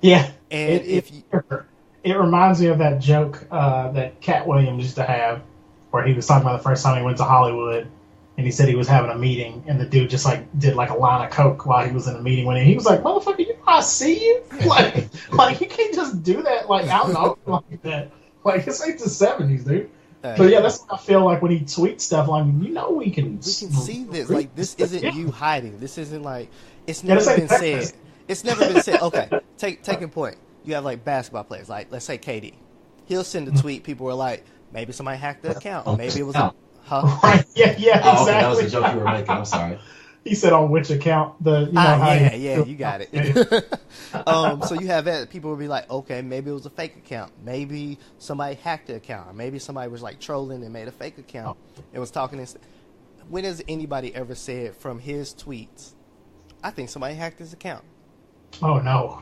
Speaker 1: Yeah.
Speaker 2: And
Speaker 1: it reminds me of that joke that Cat Williams used to have, where he was talking about the first time he went to Hollywood, and he said he was having a meeting, and the dude just like did like a line of coke while he was in a meeting with him. He was like, "Motherfucker, you know I see you? like you can't just do that like out and open like that. Like, it's like the 70s, dude." But yeah, that's what I feel like when he tweets stuff. Like,
Speaker 2: we can see this. Like, this isn't you hiding. This isn't like it's never been said. It's never been said. Okay, taking point. You have like basketball players, like let's say KD. He'll send a tweet. People were like, maybe somebody hacked the account. Maybe it was a
Speaker 1: Right? Yeah, exactly.
Speaker 3: Oh, okay, that was a joke you were making. I'm sorry.
Speaker 1: He said on which account
Speaker 2: you got it. So you have that. People will be like, okay, maybe it was a fake account. Maybe somebody hacked the account. Or maybe somebody was like trolling and made a fake account and was talking. When has anybody ever said from his tweets, I think somebody hacked his account?
Speaker 1: Oh no.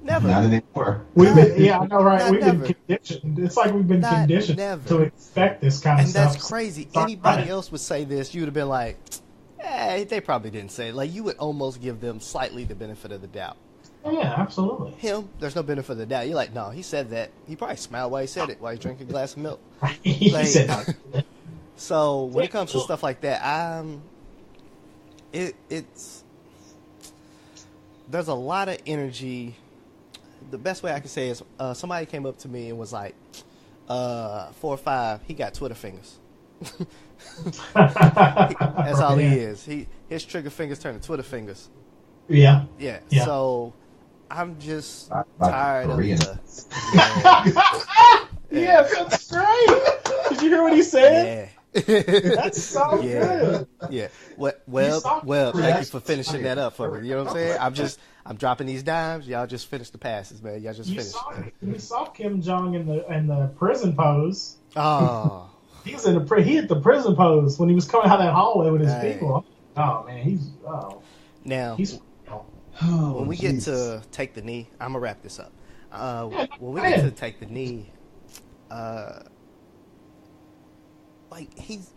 Speaker 2: Never.
Speaker 3: Not anymore.
Speaker 1: We've been, I know, right?
Speaker 2: Not
Speaker 1: We've
Speaker 2: never.
Speaker 1: been conditioned. It's like we've been conditioned
Speaker 2: never.
Speaker 1: to expect this kind of
Speaker 2: And
Speaker 1: stuff.
Speaker 2: that's crazy. Anybody else would say this, you would have been like, they probably didn't say it. Like, you would almost give them slightly the benefit of the doubt.
Speaker 1: Oh, yeah, absolutely.
Speaker 2: Him, there's no benefit of the doubt. You're like, no, he said that. He probably smiled while he said it, while he's drinking a glass of milk.
Speaker 1: He
Speaker 2: Like,
Speaker 1: said no.
Speaker 2: So when it comes to stuff like that, it's there's a lot of energy. The best way I can say is somebody came up to me and was like, 4 or 5, he got Twitter fingers. That's all he is. His trigger fingers turn to Twitter fingers.
Speaker 1: Yeah.
Speaker 2: So I'm just tired of the.
Speaker 1: Yeah, that's great. Did you hear what he said?
Speaker 2: Yeah.
Speaker 1: That's so good.
Speaker 2: Yeah. Well, thank you for finishing that up for me. You know what I'm saying? I'm dropping these dimes. Y'all just finish the passes, man. Y'all just finish.
Speaker 1: You saw Kim Jong in the prison pose.
Speaker 2: Oh.
Speaker 1: He hit the prison pose when he was coming out of that hallway with his people. Oh man,
Speaker 2: now. When we get to take the knee, I'm gonna wrap this up. When we get to take the knee, like he's.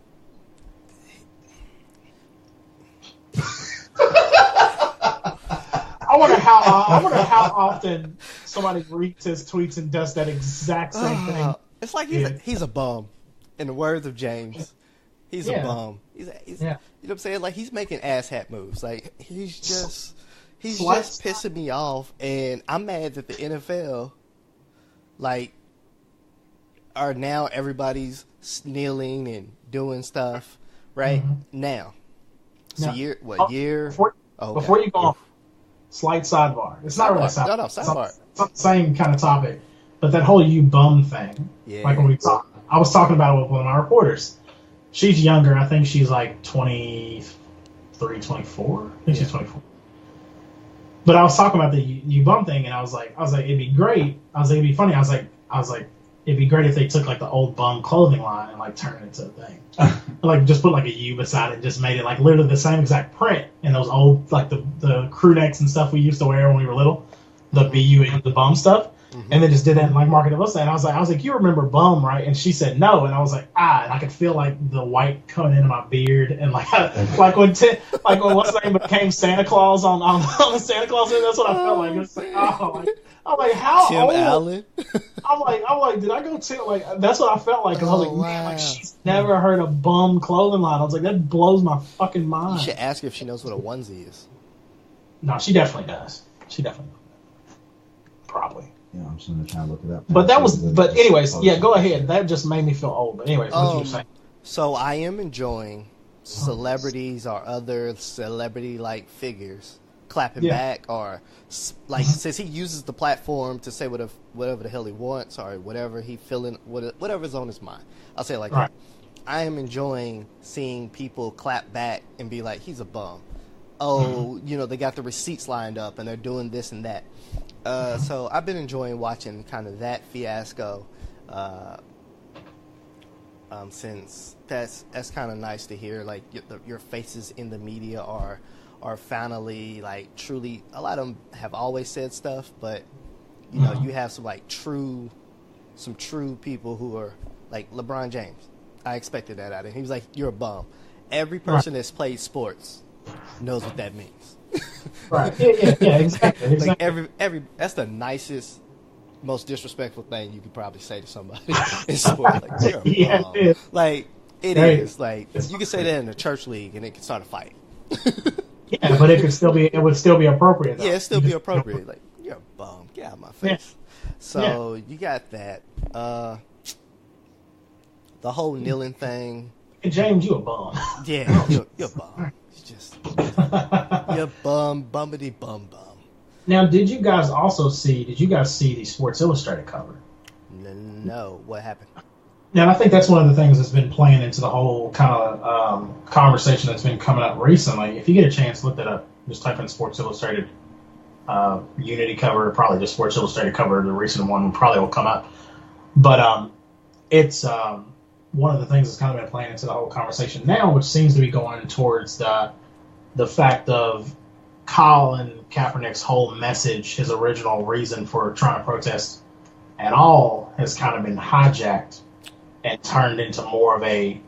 Speaker 1: I wonder how often somebody reads his tweets and does that exact same thing.
Speaker 2: It's like he's a bum. In the words of James, he's a bum. He's you know what I'm saying? Like, he's making asshat moves. Like, he's just pissing me off, and I'm mad that the NFL, like, are now everybody's kneeling and doing stuff right now. So year?
Speaker 1: Before you go on, slight sidebar. It's not really a sidebar.
Speaker 2: No, sidebar.
Speaker 1: It's the same kind of topic, but that whole "you bum" thing.
Speaker 2: Yeah.
Speaker 1: Like when I was talking about it with one of my reporters. She's younger. I think she's like 23, 24. I think she's 24. But I was talking about the you bum thing, and I was like, it'd be great. I was like, it'd be funny. I was like, it'd be great if they took like the old bum clothing line and like turned it into a thing. Like just put like a U beside it and just made it like literally the same exact print in those old like the crew necks and stuff we used to wear when we were little, the BU and the bum stuff. And then just did that and like marketed us. And I was like, you remember bum, right? And she said no. And I was like, and I could feel like the white coming into my beard and like when what's his name became Santa Claus on the Santa Claus. That's what I felt like. It's like I'm like, how
Speaker 2: Tim
Speaker 1: old?
Speaker 2: Allen.
Speaker 1: I'm like, did I go to like? That's what I felt like. Cause I was like, man, like she's never heard of bum clothing line. I was like, that blows my fucking mind.
Speaker 2: You should ask her if she knows what a onesie is.
Speaker 1: No, she definitely does. Probably.
Speaker 3: Yeah, I'm just gonna try to look it up.
Speaker 1: But anyways, go ahead. That just made me feel old. But anyways, what you saying?
Speaker 2: So I am enjoying celebrities or other celebrity-like figures clapping back, or like since he uses the platform to say whatever the hell he wants or whatever whatever's on his mind. I'll say it like that. I am enjoying seeing people clap back and be like, he's a bum. Oh, they got the receipts lined up and they're doing this and that. So I've been enjoying watching kind of that fiasco, since that's kind of nice to hear. Like your faces in the media are finally like truly. A lot of them have always said stuff, but you have some true people who are like LeBron James. I expected that out of him. He was like, "You're a bum." Every person that's played sports knows what that means.
Speaker 1: Right. Yeah, exactly.
Speaker 2: Like every that's the nicest, most disrespectful thing you could probably say to somebody in sport. Like, you're a bum.
Speaker 1: It is.
Speaker 2: Like it is. Like you can say that in a church league and it can start a fight.
Speaker 1: Yeah, but it would still be appropriate though.
Speaker 2: Yeah, it'd still be appropriate. Like, you're a bum. Get out of my face. Yeah. So you got that. The whole kneeling thing.
Speaker 1: Hey, James, you a bum.
Speaker 2: Yeah, you're a bum. It's just you're bummity bum.
Speaker 1: Now, did you guys see the Sports Illustrated cover?
Speaker 2: No. What happened?
Speaker 1: Now, I think that's one of the things that's been playing into the whole kind of conversation that's been coming up recently. If you get a chance, look that up. Just type in Sports Illustrated Unity cover, probably just Sports Illustrated cover. The recent one probably will come up. But it's one of the things that's kind of been playing into the whole conversation now, which seems to be going towards the fact of Colin Kaepernick's whole message, his original reason for trying to protest at all, has kind of been hijacked and turned into more of a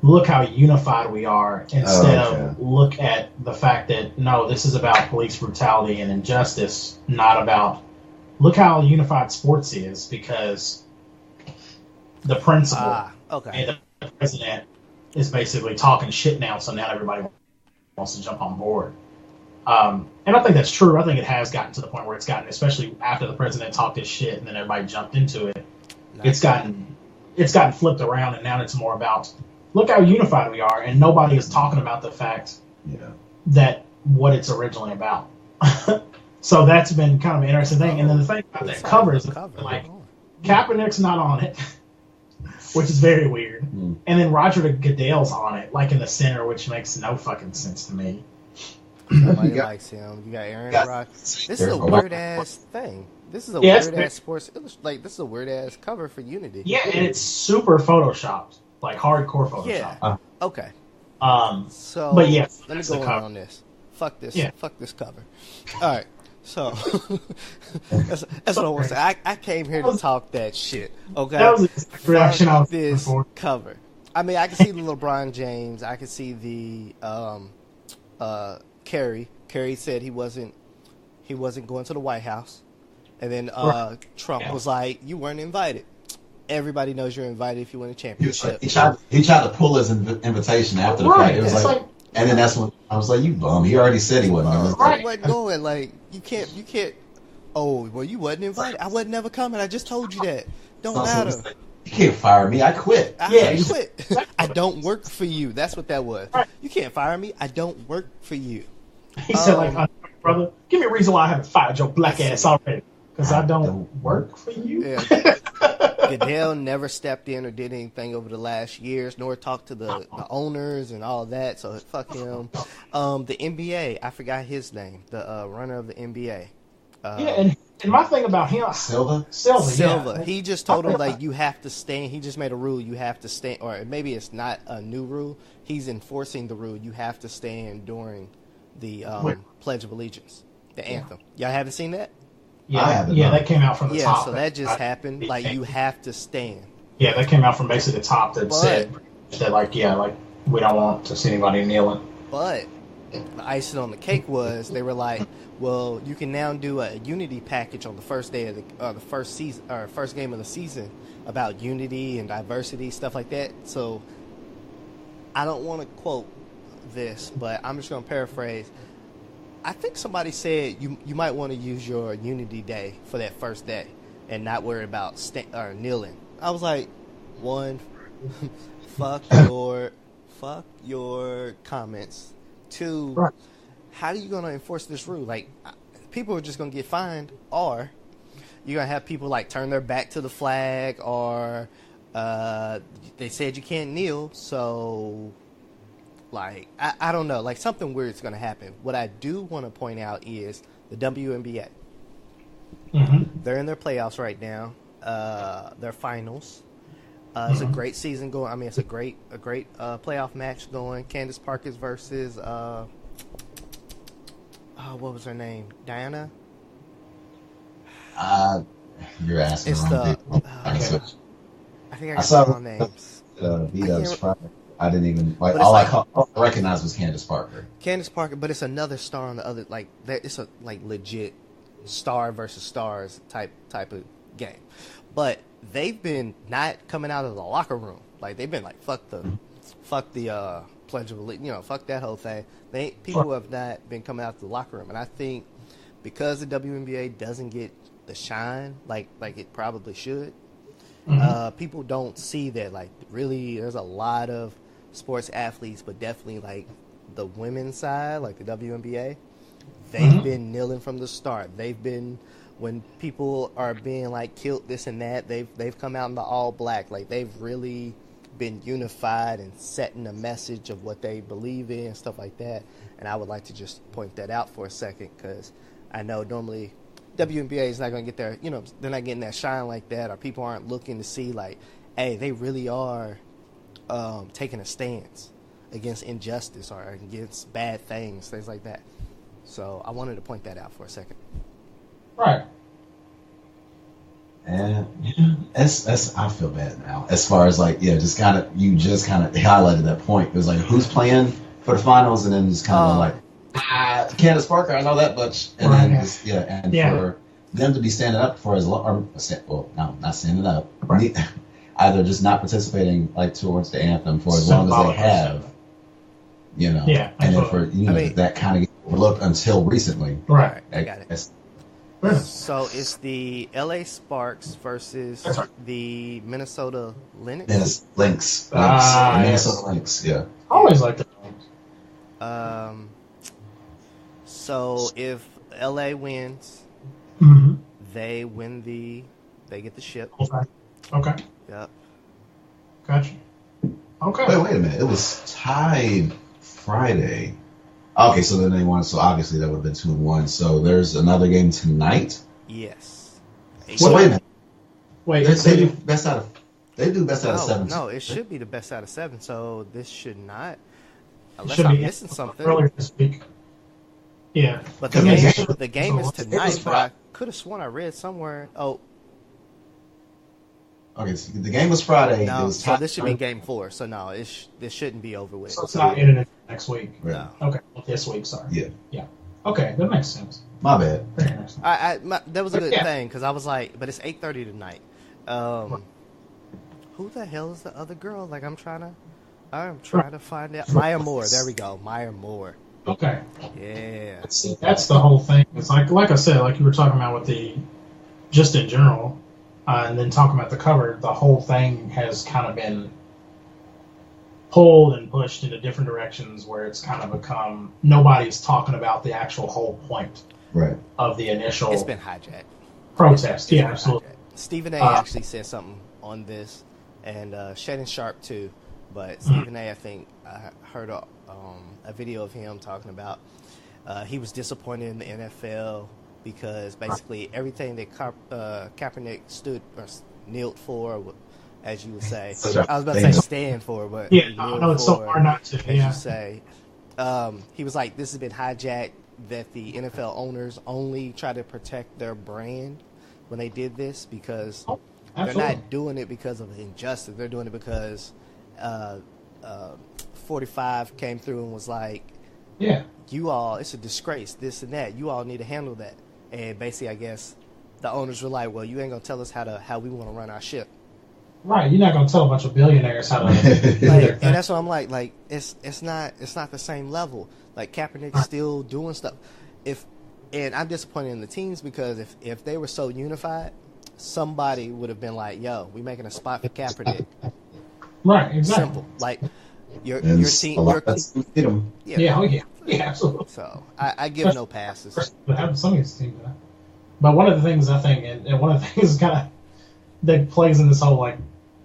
Speaker 1: look how unified we are instead of look at the fact that, no, this is about police brutality and injustice, not about look how unified sports is, because the principal and the president is basically talking shit now, so now everybody wants to jump on board. And I think that's true. I think it has gotten to the point where it's gotten, especially after the president talked his shit and then everybody jumped into it, it's gotten flipped around, and now it's more about look how unified we are, and nobody is talking about the fact that what it's originally about. So that's been kind of an interesting thing. And then the thing about that cover is like Kaepernick's not on it, which is very weird. And then Roger Goodell's on it, like in the center, which makes no fucking sense to me.
Speaker 2: Nobody likes him. You got Aaron Rodgers. This is a weird ass thing. This is a weird ass sports. Like this is a weird ass cover for Unity.
Speaker 1: Yeah, and it's super photoshopped, like hardcore Photoshop.
Speaker 2: Yeah. Okay. So,
Speaker 1: but yeah,
Speaker 2: let me go on this. Fuck this. Yeah. Fuck this cover. All right. So that's what I want to say. I came here to talk that shit. Okay.
Speaker 1: That was the reaction I was
Speaker 2: this before. Cover. I mean, I can see the LeBron James. I can see the Kerry. Kerry said he wasn't going to the White House, and then Trump was like, "You weren't invited." Everybody knows you're invited if you win a championship.
Speaker 3: He tried to pull his invitation after the fact. It was like, and then that's when I was like, "You bum! He already said he wasn't going."
Speaker 2: Right, wasn't going. Like you can't. Oh, well, you wasn't invited. I wasn't never coming. I just told you that. Don't matter.
Speaker 3: Like, you can't fire me. I quit.
Speaker 2: I quit. I don't work for you. That's what that was. Right. You can't fire me. I don't work for you.
Speaker 1: He said, like, brother, give me a reason why I haven't fired your black ass already. Because I don't work for you.
Speaker 2: Yeah. Goodell never stepped in or did anything over the last years, nor talked to the owners and all of that. So fuck him. The NBA, I forgot his name. The runner of the NBA.
Speaker 1: And my thing about him,
Speaker 3: Silva.
Speaker 1: Yeah.
Speaker 2: He just told him like you have to stand. He just made a rule. You have to stand, or maybe it's not a new rule. He's enforcing the rule. You have to stand during the Pledge of Allegiance, the anthem. Y'all haven't seen that?
Speaker 1: Yeah, that came out from the top.
Speaker 2: Yeah, so that just happened. Like, you have to stand.
Speaker 1: Yeah, that came out from basically the top that said that, like, we don't want to see anybody kneeling.
Speaker 2: But the icing on the cake was they were like, well, you can now do a unity package on the first day of the first season or first game of the season about unity and diversity, stuff like that. So I don't want to quote this, but I'm just going to paraphrase. I think somebody said you might want to use your Unity Day for that first day and not worry about kneeling. I was like, one, fuck your comments. Two, how are you going to enforce this rule? Like, people are just going to get fined, or you're going to have people like turn their back to the flag, or they said you can't kneel, so. Like, I don't know. Like, something weird's going to happen. What I do want to point out is the WNBA. Mm-hmm. They're in their playoffs right now. Their finals. It's a great season going. I mean, it's a great playoff match going. Candace Parker's versus what was her name? Diana?
Speaker 3: You're asking
Speaker 2: it's
Speaker 3: wrong people.
Speaker 2: I think I saw the wrong names.
Speaker 3: I didn't even all I recognized was Candace Parker.
Speaker 2: Candace Parker, but it's another star on the other. Like, it's a like legit star versus stars type of game. But they've been not coming out of the locker room. Like, they've been like fuck the Pledge of Allegiance, fuck that whole thing. People have not been coming out of the locker room, and I think because the WNBA doesn't get the shine like it probably should. People don't see that. Like, really, there's a lot of sports athletes, but definitely like the women's side, like the WNBA, They've been kneeling from the start. They've been, when people are being like killed, this and that, they've come out in the all black. Like, they've really been unified and setting a message of what they believe in and stuff like that. And I would like to just point that out for a second, because I know normally WNBA is not going to get their, you know, they're not getting that shine like that, or people aren't looking to see like, hey, they really are taking a stance against injustice or against bad things like that. So I wanted to point that out for a second.
Speaker 1: Right.
Speaker 3: And that's I feel bad now. As far as like, you just kind of highlighted that point. It was like, who's playing for the finals, and then just kind of like, Candace Parker, I know that much, and then just, for them to be standing up for not standing up, either just not participating like towards the anthem for as long as they have, you know, and then for that kind of overlooked until recently,
Speaker 2: right? I got it. So it's the LA Sparks versus the Minnesota Lynx.
Speaker 3: Lynx. Minnesota Lynx. Yeah.
Speaker 1: I always liked the
Speaker 2: Lynx. So if LA wins, they get the ship.
Speaker 1: Okay.
Speaker 2: Yep.
Speaker 1: Gotcha. Okay.
Speaker 3: Wait a minute. It was tied Friday. Okay, so then they won. So obviously that would have been 2-1. So there's another game tonight.
Speaker 2: Yes.
Speaker 3: So wait a minute.
Speaker 1: Wait,
Speaker 3: they do best out of 7.
Speaker 2: No, it should be the best out of 7. So this should not, unless
Speaker 1: should
Speaker 2: I'm missing something.
Speaker 1: Earlier this week. Yeah.
Speaker 2: But the game is tonight. But I could have sworn I read somewhere. Oh.
Speaker 3: Okay, so the game was Friday.
Speaker 2: No, so this should be game 4. So no, this shouldn't be over with.
Speaker 1: So it's not ending next week.
Speaker 3: Right.
Speaker 2: No.
Speaker 1: Okay, this week. Sorry.
Speaker 3: Yeah.
Speaker 1: Okay, that makes sense.
Speaker 3: My bad.
Speaker 2: That was a good thing, because I was like, but it's 8:30 tonight. Who the hell is the other girl? Like, I'm trying to find out. Maya Moore. There we go. Maya Moore.
Speaker 1: Okay.
Speaker 2: Yeah.
Speaker 1: See, that's the whole thing. It's like I said, like you were talking about with just in general. And then talking about the cover, the whole thing has kind of been pulled and pushed into different directions where it's kind of become nobody's talking about the actual whole point of the initial.
Speaker 2: It's been hijacked.
Speaker 1: Protest. Yeah, absolutely.
Speaker 2: Hijacked. Stephen A. actually said something on this, and Shannon Sharp too. But Stephen A. I think I heard a video of him talking about he was disappointed in the NFL. Because basically everything that Kaepernick stood or kneeled for, as you would say, I was about to say stand for, but
Speaker 1: I know it's so hard not to.
Speaker 2: As you say, he was like, "This has been hijacked. That the NFL owners only try to protect their brand when they did this, because they're not doing it because of injustice. They're doing it because 45 came through and was like, you all, it's a disgrace, this and that. You all need to handle that." And basically, I guess the owners were like, "Well, you ain't gonna tell us how we want to run our ship."
Speaker 1: Right, you're not gonna tell a bunch of billionaires how to.
Speaker 2: And that's what I'm like it's not the same level. Like, Kaepernick's still doing stuff. And I'm disappointed in the teams, because if they were so unified, somebody would have been like, "Yo, we making a spot for Kaepernick."
Speaker 1: Right, exactly.
Speaker 2: Simple. Like your team.
Speaker 1: Yeah, absolutely.
Speaker 2: So I give no passes.
Speaker 1: But have some of these teams. But one of the things I think, and one of the things kind of that plays in this whole like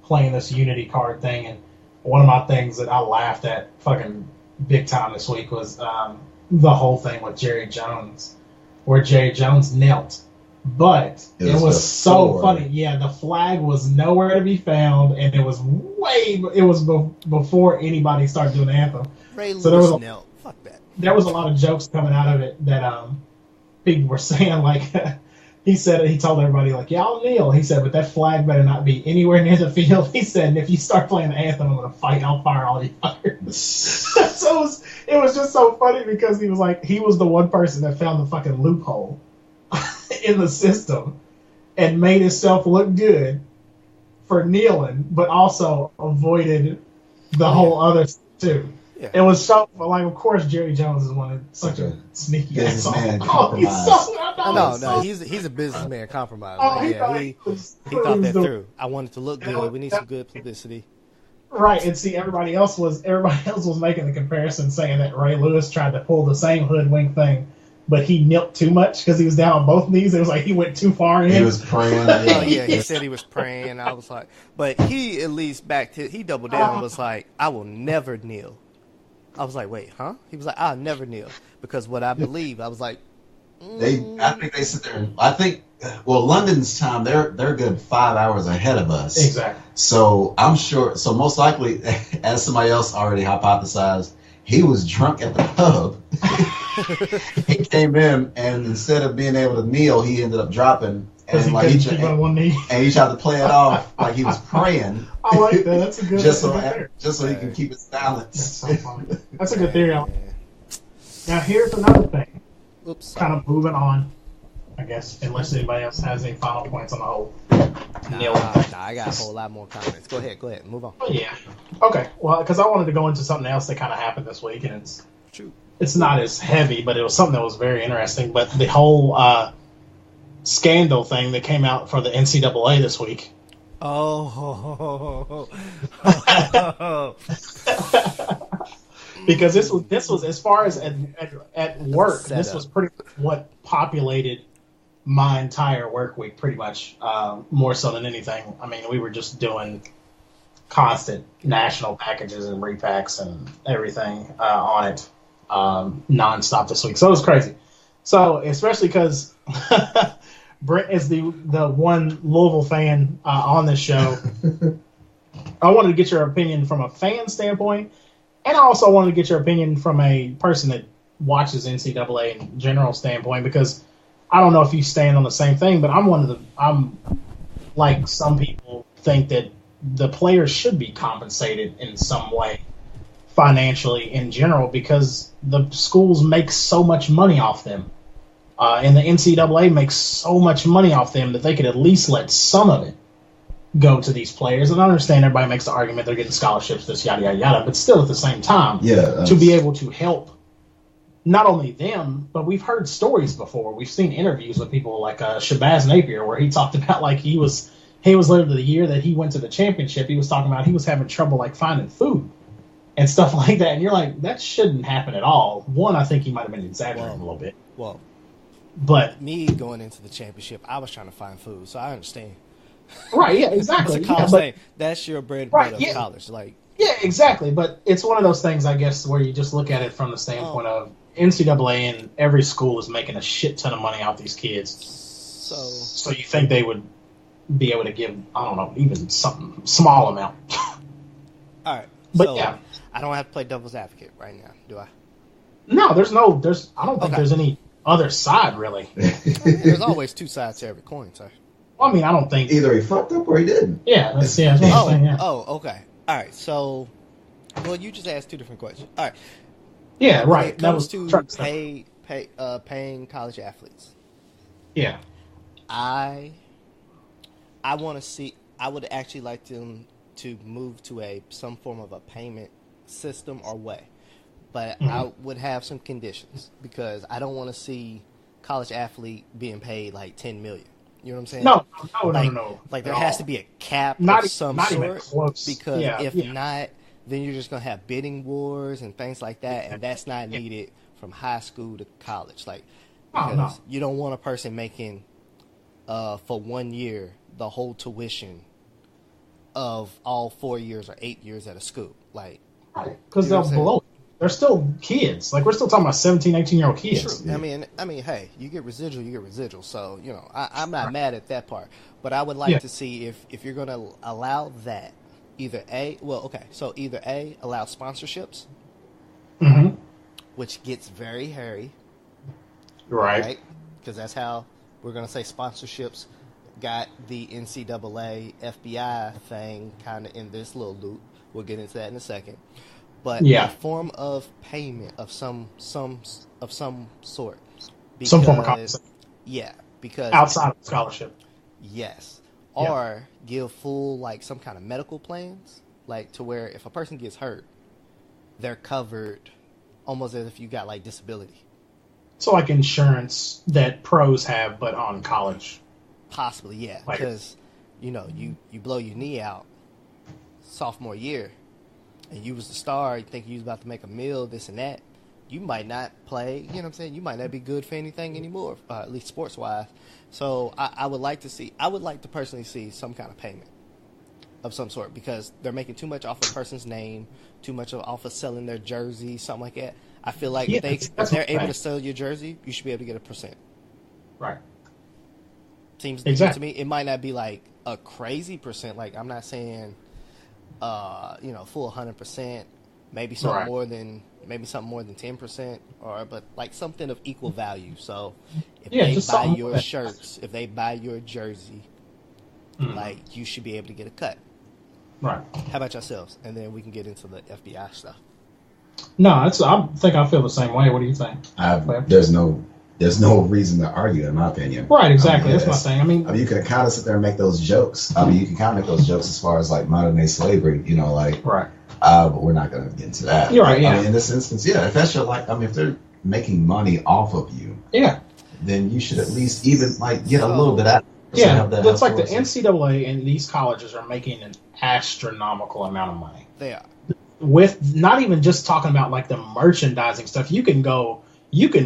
Speaker 1: playing this unity card thing, and one of my things that I laughed at fucking big time this week was the whole thing with Jerry Jones, where Jerry Jones knelt. But it was so funny. Yeah, the flag was nowhere to be found, and it was before anybody started doing the anthem.
Speaker 2: Ray Lewis knelt. Fuck that.
Speaker 1: There was a lot of jokes coming out of it that people were saying, like, he told everybody, like, "Yeah, I'll kneel." He said, "But that flag better not be anywhere near the field." He said, "And if you start playing the anthem, I'm going to fight. I'll fire all you fuckers." So it was just so funny, because he was like, he was the one person that found the fucking loophole in the system and made himself look good for kneeling, but also avoided the whole other stuff too. Yeah. It was so, like, of course, Jerry Jones is such a sneaky ass
Speaker 3: man.
Speaker 2: He's a businessman compromised. He thought that through. I wanted to look good. We need some good publicity.
Speaker 1: Right, and see, everybody else was making the comparison, saying that Ray Lewis tried to pull the same hoodwink thing but he knelt too much because he was down on both knees. It was like he went too far in.
Speaker 3: He was praying.
Speaker 2: Oh yeah, he said he was praying. I was like, but he at least he doubled down and was like, I will never kneel. I was like, wait, huh? He was like, I'll never kneel because what I believe. I was like,
Speaker 3: I think they sit there and London's time, they're good 5 hours ahead of us.
Speaker 1: Exactly.
Speaker 3: So I'm sure. So most likely, as somebody else already hypothesized, he was drunk at the pub. He came in, and instead of being able to kneel, he ended up dropping. And he tried to play it off like he was praying.
Speaker 1: I like that. That's a good.
Speaker 3: just so he can keep his balance.
Speaker 1: That's so funny. That's a good theory. Now here's another thing.
Speaker 2: Oops.
Speaker 1: Kind of moving on, I guess, unless anybody else has any final points on the whole.
Speaker 2: Nah, I got a whole lot more comments. Go ahead, move on.
Speaker 1: Oh, yeah. Okay. Well, because I wanted to go into something else that kind of happened this week, and it's not as heavy, but it was something that was very interesting. But the whole scandal thing that came out for the NCAA this week.
Speaker 2: Oh.
Speaker 1: Because this was as far as at work, this was pretty much what populated my entire work week, pretty much, more so than anything. I mean, we were just doing constant national packages and repacks and everything on it nonstop this week. So it was crazy. So especially because Brent is the one Louisville fan on this show. I wanted to get your opinion from a fan standpoint. And I also wanted to get your opinion from a person that watches NCAA in general standpoint, because I don't know if you stand on the same thing, but I'm like some people think that the players should be compensated in some way financially in general because the schools make so much money off them. And the NCAA makes so much money off them that they could at least let some of it go to these players. And I understand everybody makes the argument they're getting scholarships, this yada yada yada, but still at the same time, to be able to help not only them, but we've heard stories before. We've seen interviews with people like Shabazz Napier, where he talked about like he was literally the year that he went to the championship, he was talking about he was having trouble like finding food and stuff like that. And you're like, that shouldn't happen at all. One, I think he might have been exaggerating a little bit.
Speaker 2: Well,
Speaker 1: but
Speaker 2: me going into the championship, I was trying to find food, so I understand.
Speaker 1: Right, yeah, exactly.
Speaker 2: It's a college thing. That's your bread and butter of college. Like,
Speaker 1: yeah, exactly. But it's one of those things, I guess, where you just look at it from the standpoint of NCAA and every school is making a shit ton of money off these kids. So you think they would be able to give, I don't know, even something small amount.
Speaker 2: All right.
Speaker 1: But
Speaker 2: so
Speaker 1: yeah.
Speaker 2: I don't have to play devil's advocate right now, do I?
Speaker 1: No, I don't think there's any other side, really.
Speaker 2: There's always two sides to every coin, sir.
Speaker 1: Well, I mean, I don't think
Speaker 3: either he fucked up or he didn't.
Speaker 1: Yeah, that's what I'm saying. Yeah.
Speaker 2: Oh, okay. All right. So, well, you just asked two different questions. All right.
Speaker 1: Yeah, right.
Speaker 2: When it comes to paying college athletes.
Speaker 1: Yeah.
Speaker 2: I want to see. I would actually like them to move to some form of a payment system or way, but I would have some conditions because I don't want to see college athlete being paid like $10 million. You know what I'm saying?
Speaker 1: No.
Speaker 2: Like there has to be a cap of some sort because if not, then you're just gonna have bidding wars and things like that, and that's not needed from high school to college. Like because you don't want a person making for 1 year the whole tuition of all 4 years or 8 years at a school. Like
Speaker 1: because they're below. They're still kids. Like, we're still talking about 17, 18-year-old kids.
Speaker 2: True. Yeah. I mean, hey, you get residual. So, you know, I'm not mad at that part. But I would like to see if you're going to allow that, either A, allow sponsorships, which gets very hairy.
Speaker 1: Right?
Speaker 2: Because that's how we're going to say sponsorships got the NCAA FBI thing kind of in this little loop. We'll get into that in a second. But a form of payment of some sort. Because,
Speaker 1: some form of compensation.
Speaker 2: Yeah, because
Speaker 1: outside of scholarship.
Speaker 2: Yes. Or give full like some kind of medical plans, like to where if a person gets hurt, they're covered almost as if you got like disability.
Speaker 1: So like insurance that pros have but on college.
Speaker 2: Possibly, yeah. Because you blow your knee out sophomore year. And you was the star, you think you was about to make a meal, this and that, you might not play, you know what I'm saying? You might not be good for anything anymore, at least sports wise. So I would like to personally see some kind of payment of some sort, because they're making too much off a person's name, too much off of selling their jersey, something like that. I feel like if they're able to sell your jersey, you should be able to get a percent.
Speaker 1: Right.
Speaker 2: Seems to me. It might not be like a crazy percent. Like, I'm not saying, full 100%. Maybe something more than 10%, but like something of equal value. So if they buy your shirts, if they buy your jersey, like, you should be able to get a cut.
Speaker 1: Right.
Speaker 2: How about yourselves? And then we can get into the FBI stuff.
Speaker 1: No, I think I feel the same way. What do you think?
Speaker 3: There's no reason to argue, in my opinion.
Speaker 1: Right, exactly. That's my thing. I mean,
Speaker 3: you can kind of sit there and make those jokes. I mean, you can kind of make those jokes as far as like modern day slavery,
Speaker 1: Right.
Speaker 3: But we're not going to get into that.
Speaker 1: You're right. Yeah.
Speaker 3: I mean, in this instance, if that's if they're making money off of you, then you should at least even get a little bit out.
Speaker 1: Yeah, it's like the NCAA and these colleges are making an astronomical amount of money.
Speaker 2: They are.
Speaker 1: With not even just talking about like the merchandising stuff, you can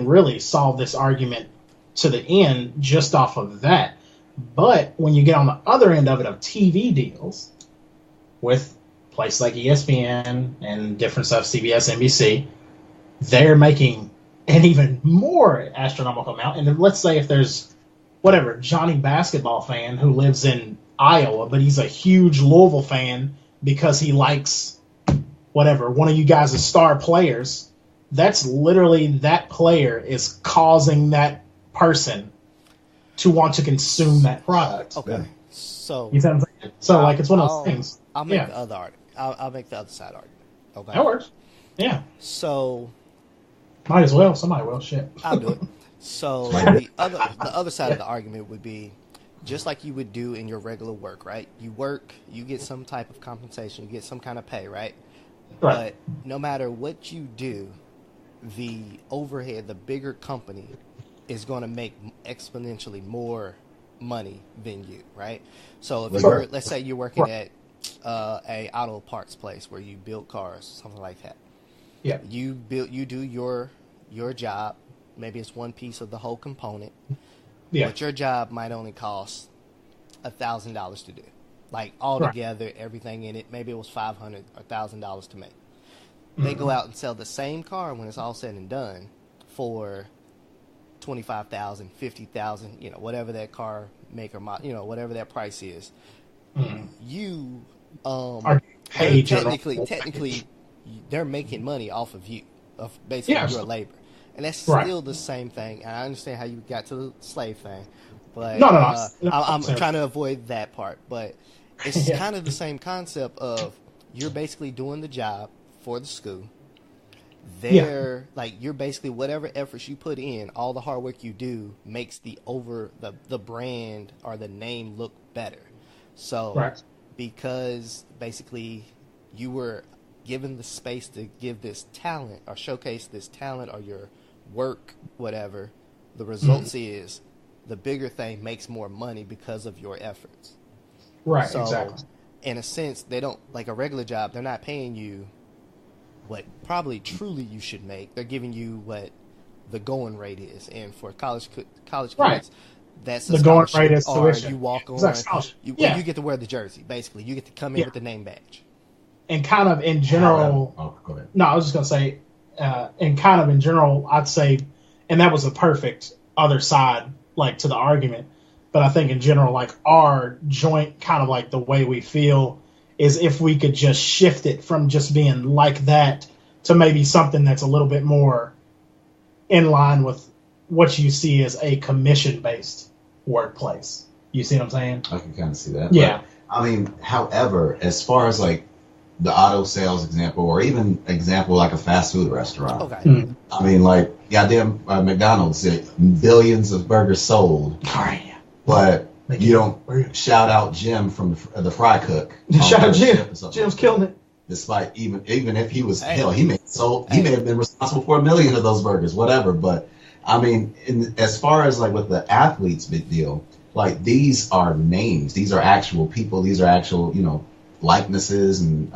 Speaker 1: really solve this argument to the end just off of that. But when you get on the other end of it, of TV deals with places like ESPN and different stuff, CBS, NBC, they're making an even more astronomical amount. And then let's say if there's Johnny basketball fan who lives in Iowa, but he's a huge Louisville fan because he likes one of you guys' star players. That's literally, that player is causing that person to want to consume that product.
Speaker 2: Okay. So
Speaker 1: you know what I'm saying? So it's one of those things.
Speaker 2: I'll make the other argument. I'll make the other side argument. Okay.
Speaker 1: That works. Yeah.
Speaker 2: So
Speaker 1: might as well. Somebody will. Shit.
Speaker 2: I'll do it. So the other side of the argument would be just like you would do in your regular work, right? You work, you get some type of compensation, you get some kind of pay, right?
Speaker 1: Right.
Speaker 2: But no matter what you do, the overhead, the bigger company is going to make exponentially more money than you, right? So if let's say you're working at a auto parts place where you build cars, something like that.
Speaker 1: Yeah.
Speaker 2: You do your job. Maybe it's one piece of the whole component.
Speaker 1: Yeah.
Speaker 2: But your job might only cost $1,000 to do. Like altogether, everything in it, maybe it was $500 or $1,000 to make. They go out and sell the same car when it's all said and done for $25,000, $50,000, whatever that car maker, whatever that price is. You are paid technically, they're making money off of you, of basically your labor. And that's still the same thing. And I understand how you got to the slave thing, but I'm trying to avoid that part. But it's kind of the same concept of you're basically doing the job for the school. You're basically, whatever efforts you put in, all the hard work you do makes the brand or the name look better. So because basically you were given the space to give this talent or showcase this talent or your work, whatever, the results is the bigger thing makes more money because of your efforts.
Speaker 1: Right,
Speaker 2: so,
Speaker 1: exactly.
Speaker 2: In a sense, they don't, like a regular job, they're not paying you what probably truly you should make. They're giving you what the going rate is. And for college kids, that's
Speaker 1: the going rate is tuition.
Speaker 2: You walk on, you get to wear the jersey, basically. You get to come in with the name badge.
Speaker 1: And kind of in general,
Speaker 3: go ahead.
Speaker 1: No, I was just going to say, and kind of in general, I'd say, and that was a perfect other side, like, to the argument. But I think in general, like, our joint kind of like the way we feel is if we could just shift it from just being like that to maybe something that's a little bit more in line with what you see as a commission-based workplace. You see what I'm saying?
Speaker 3: I can kind of see that.
Speaker 1: Yeah.
Speaker 3: But, I mean, however, as far as like the auto sales example, or even example like a fast food restaurant.
Speaker 2: Okay.
Speaker 3: I mean, like, goddamn McDonald's, billions of burgers sold.
Speaker 1: All right.
Speaker 3: But you don't shout out Jim from the fry cook.
Speaker 1: Shout out Jim. Jim's killing it.
Speaker 3: Despite even if he was he may have been responsible for 1 million of those burgers, whatever. But I mean, as far as like with the athletes big deal, like these are names, these are actual people, these are actual likenesses and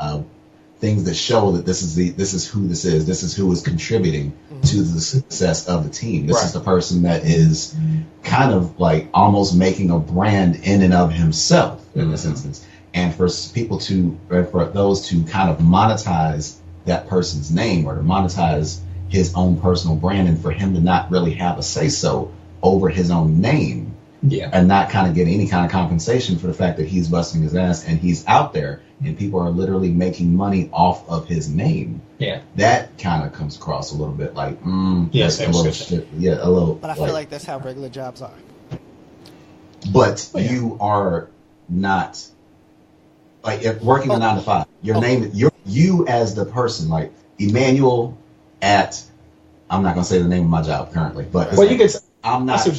Speaker 3: things that show that this is who this is who is contributing to the success of the team. This is the person that is kind of like almost making a brand in and of himself in this instance. And for those to kind of monetize that person's name or to monetize his own personal brand, and for him to not really have a say so over his own name, and not kind of get any kind of compensation for the fact that he's busting his ass and he's out there and people are literally making money off of his name. Yeah, that kind of comes across a little bit like, a little shit. Yeah, a little.
Speaker 2: But I feel like that's how regular jobs are.
Speaker 3: But you are not like if working a 9 to 5. Your name, you as the person, like Emmanuel at. I'm not gonna say the name of my job currently, but
Speaker 1: you can.
Speaker 3: I'm not the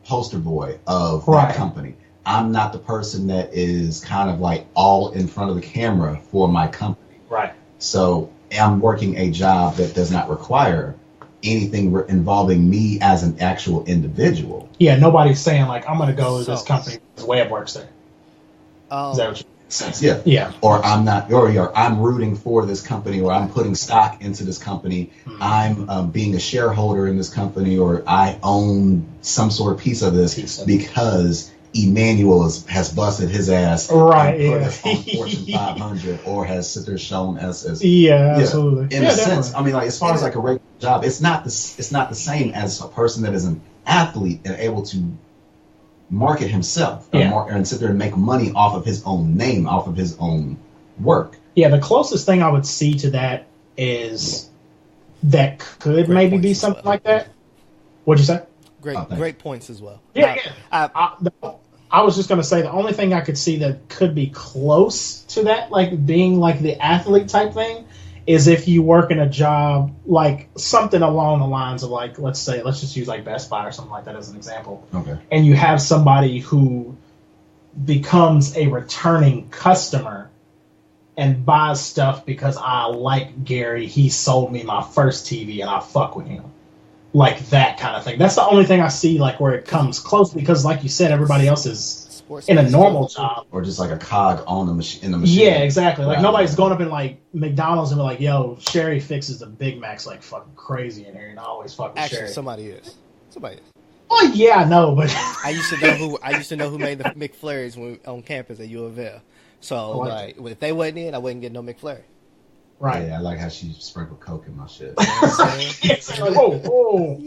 Speaker 3: poster boy of that company. I'm not the person that is kind of like all in front of the camera for my company.
Speaker 1: Right.
Speaker 3: So I'm working a job that does not require anything involving me as an actual individual.
Speaker 1: Yeah, nobody's saying like I'm going to go to this company because Webb works there. Is that what you
Speaker 3: sense? Yeah. Yeah. Or I'm not, or I'm rooting for this company, or I'm putting stock into this company. I'm being a shareholder in this company, or I own some sort of piece of this because Emmanuel has busted his ass and put us on Fortune 500, or has sit there shown us as
Speaker 1: absolutely.
Speaker 3: In a sense, I mean, like as far as like a regular job, it's not the same as a person that is an athlete and able to market himself and sit there and make money off of his own name, off of his own work.
Speaker 1: Yeah, the closest thing I would see to that is that could maybe be something like that. What'd you say?
Speaker 2: Great points as well.
Speaker 1: I was just going to say the only thing I could see that could be close to that, like being like the athlete type thing, is if you work in a job like something along the lines of like, let's just use like Best Buy or something like that as an example.
Speaker 3: Okay.
Speaker 1: And you have somebody who becomes a returning customer and buys stuff because I like Gary, he sold me my first TV and I fuck with him. Like that kind of thing. That's the only thing I see like where it comes close, because like you said, everybody else is in a normal job.
Speaker 3: Or just like a cog on the machine in the machine.
Speaker 1: Yeah, exactly. Like nobody's going up in like McDonald's and be like, yo, Sherry fixes the Big Macs like fucking crazy in here, and I always fuck with Sherry.
Speaker 2: Somebody is.
Speaker 1: Oh yeah, I know, but
Speaker 2: I used to know who made the McFlurries on campus at U of L. So like if they wasn't in, I wouldn't get no McFlurry.
Speaker 1: Right.
Speaker 3: Yeah, I like how she sprinkled Coke in my shit.
Speaker 1: It's like, whoa.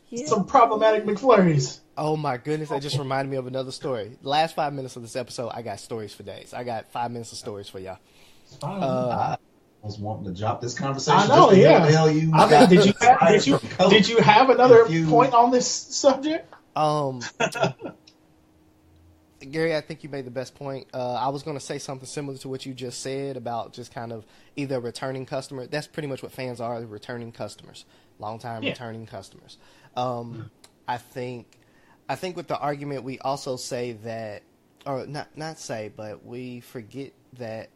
Speaker 1: Yeah. Some problematic McFlurries.
Speaker 2: Oh my goodness, that just reminded me of another story. Last 5 minutes of this episode, I got stories for days. I got 5 minutes of stories for y'all.
Speaker 3: I was wanting to drop this conversation.
Speaker 1: I know, yeah.
Speaker 3: What the hell
Speaker 1: did you have another point on this subject?
Speaker 2: Gary, I think you made the best point. I was going to say something similar to what you just said about just kind of either returning customer. That's pretty much what fans are, returning customers, long-time returning customers. I think with the argument we also say that, or not say, but we forget that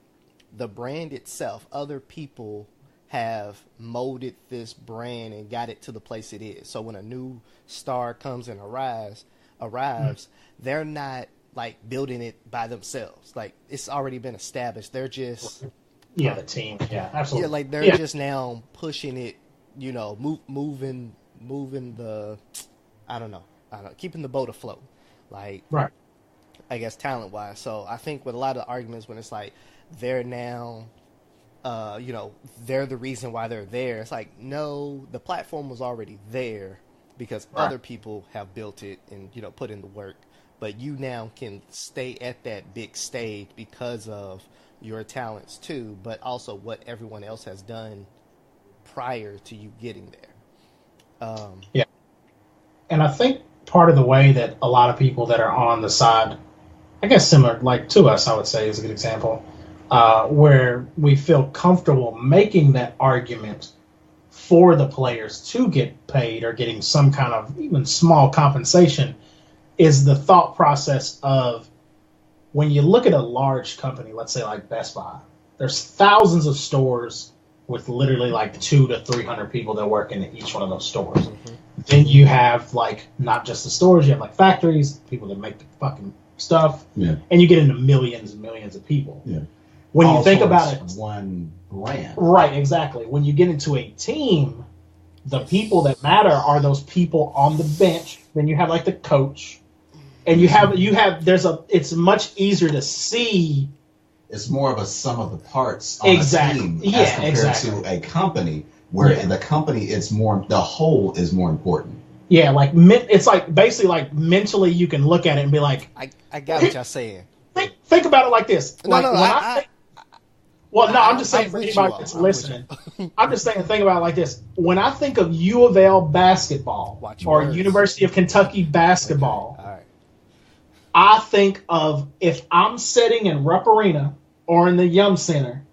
Speaker 2: the brand itself, other people have molded this brand and got it to the place it is. So when a new star comes and arrives, they're not like building it by themselves. Like it's already been established. They're just
Speaker 1: the team. Yeah, absolutely.
Speaker 2: Yeah, like they're just now pushing it. You know, moving the, I don't know, keeping the boat afloat. Like
Speaker 1: right.
Speaker 2: I guess talent wise. So I think with a lot of arguments when it's like they're now, they're the reason why they're there. It's like no, the platform was already there because other people have built it and put in the work. But you now can stay at that big stage because of your talents too, but also what everyone else has done prior to you getting there.
Speaker 1: Yeah. And I think part of the way that a lot of people that are on the side, I guess similar like to us, I would say is a good example, where we feel comfortable making that argument for the players to get paid or getting some kind of even small compensation is the thought process of when you look at a large company, let's say like Best Buy, there's thousands of stores with literally like 200 to 300 people that work in each one of those stores. Mm-hmm. Then you have like not just the stores, you have like factories, people that make the fucking stuff,
Speaker 3: Yeah.
Speaker 1: and you get into millions and millions of people.
Speaker 3: Yeah.
Speaker 1: When
Speaker 3: All
Speaker 1: you think
Speaker 3: towards
Speaker 1: about it,
Speaker 3: one brand.
Speaker 1: right? Exactly. When you get into a team, the people that matter are those people on the bench. Then you have like the coach, and you have it's much easier to see.
Speaker 3: It's more of a sum of the parts on
Speaker 1: Exactly.
Speaker 3: a team
Speaker 1: Yeah,
Speaker 3: as compared
Speaker 1: exactly.
Speaker 3: to a company where the company the whole is more important.
Speaker 1: Yeah, like it's like basically like mentally you can look at it and be like,
Speaker 2: I got what y'all saying.
Speaker 1: Think about it like this. Like I'm just saying
Speaker 2: I'm
Speaker 1: for
Speaker 2: with
Speaker 1: anybody
Speaker 2: you
Speaker 1: that's
Speaker 2: all.
Speaker 1: listening, I'm just saying think about it like this. When I think of U of L basketball or
Speaker 2: words.
Speaker 1: University of Kentucky basketball,
Speaker 2: All right.
Speaker 1: I think of if I'm sitting in Rupp Arena or in the Yum Center,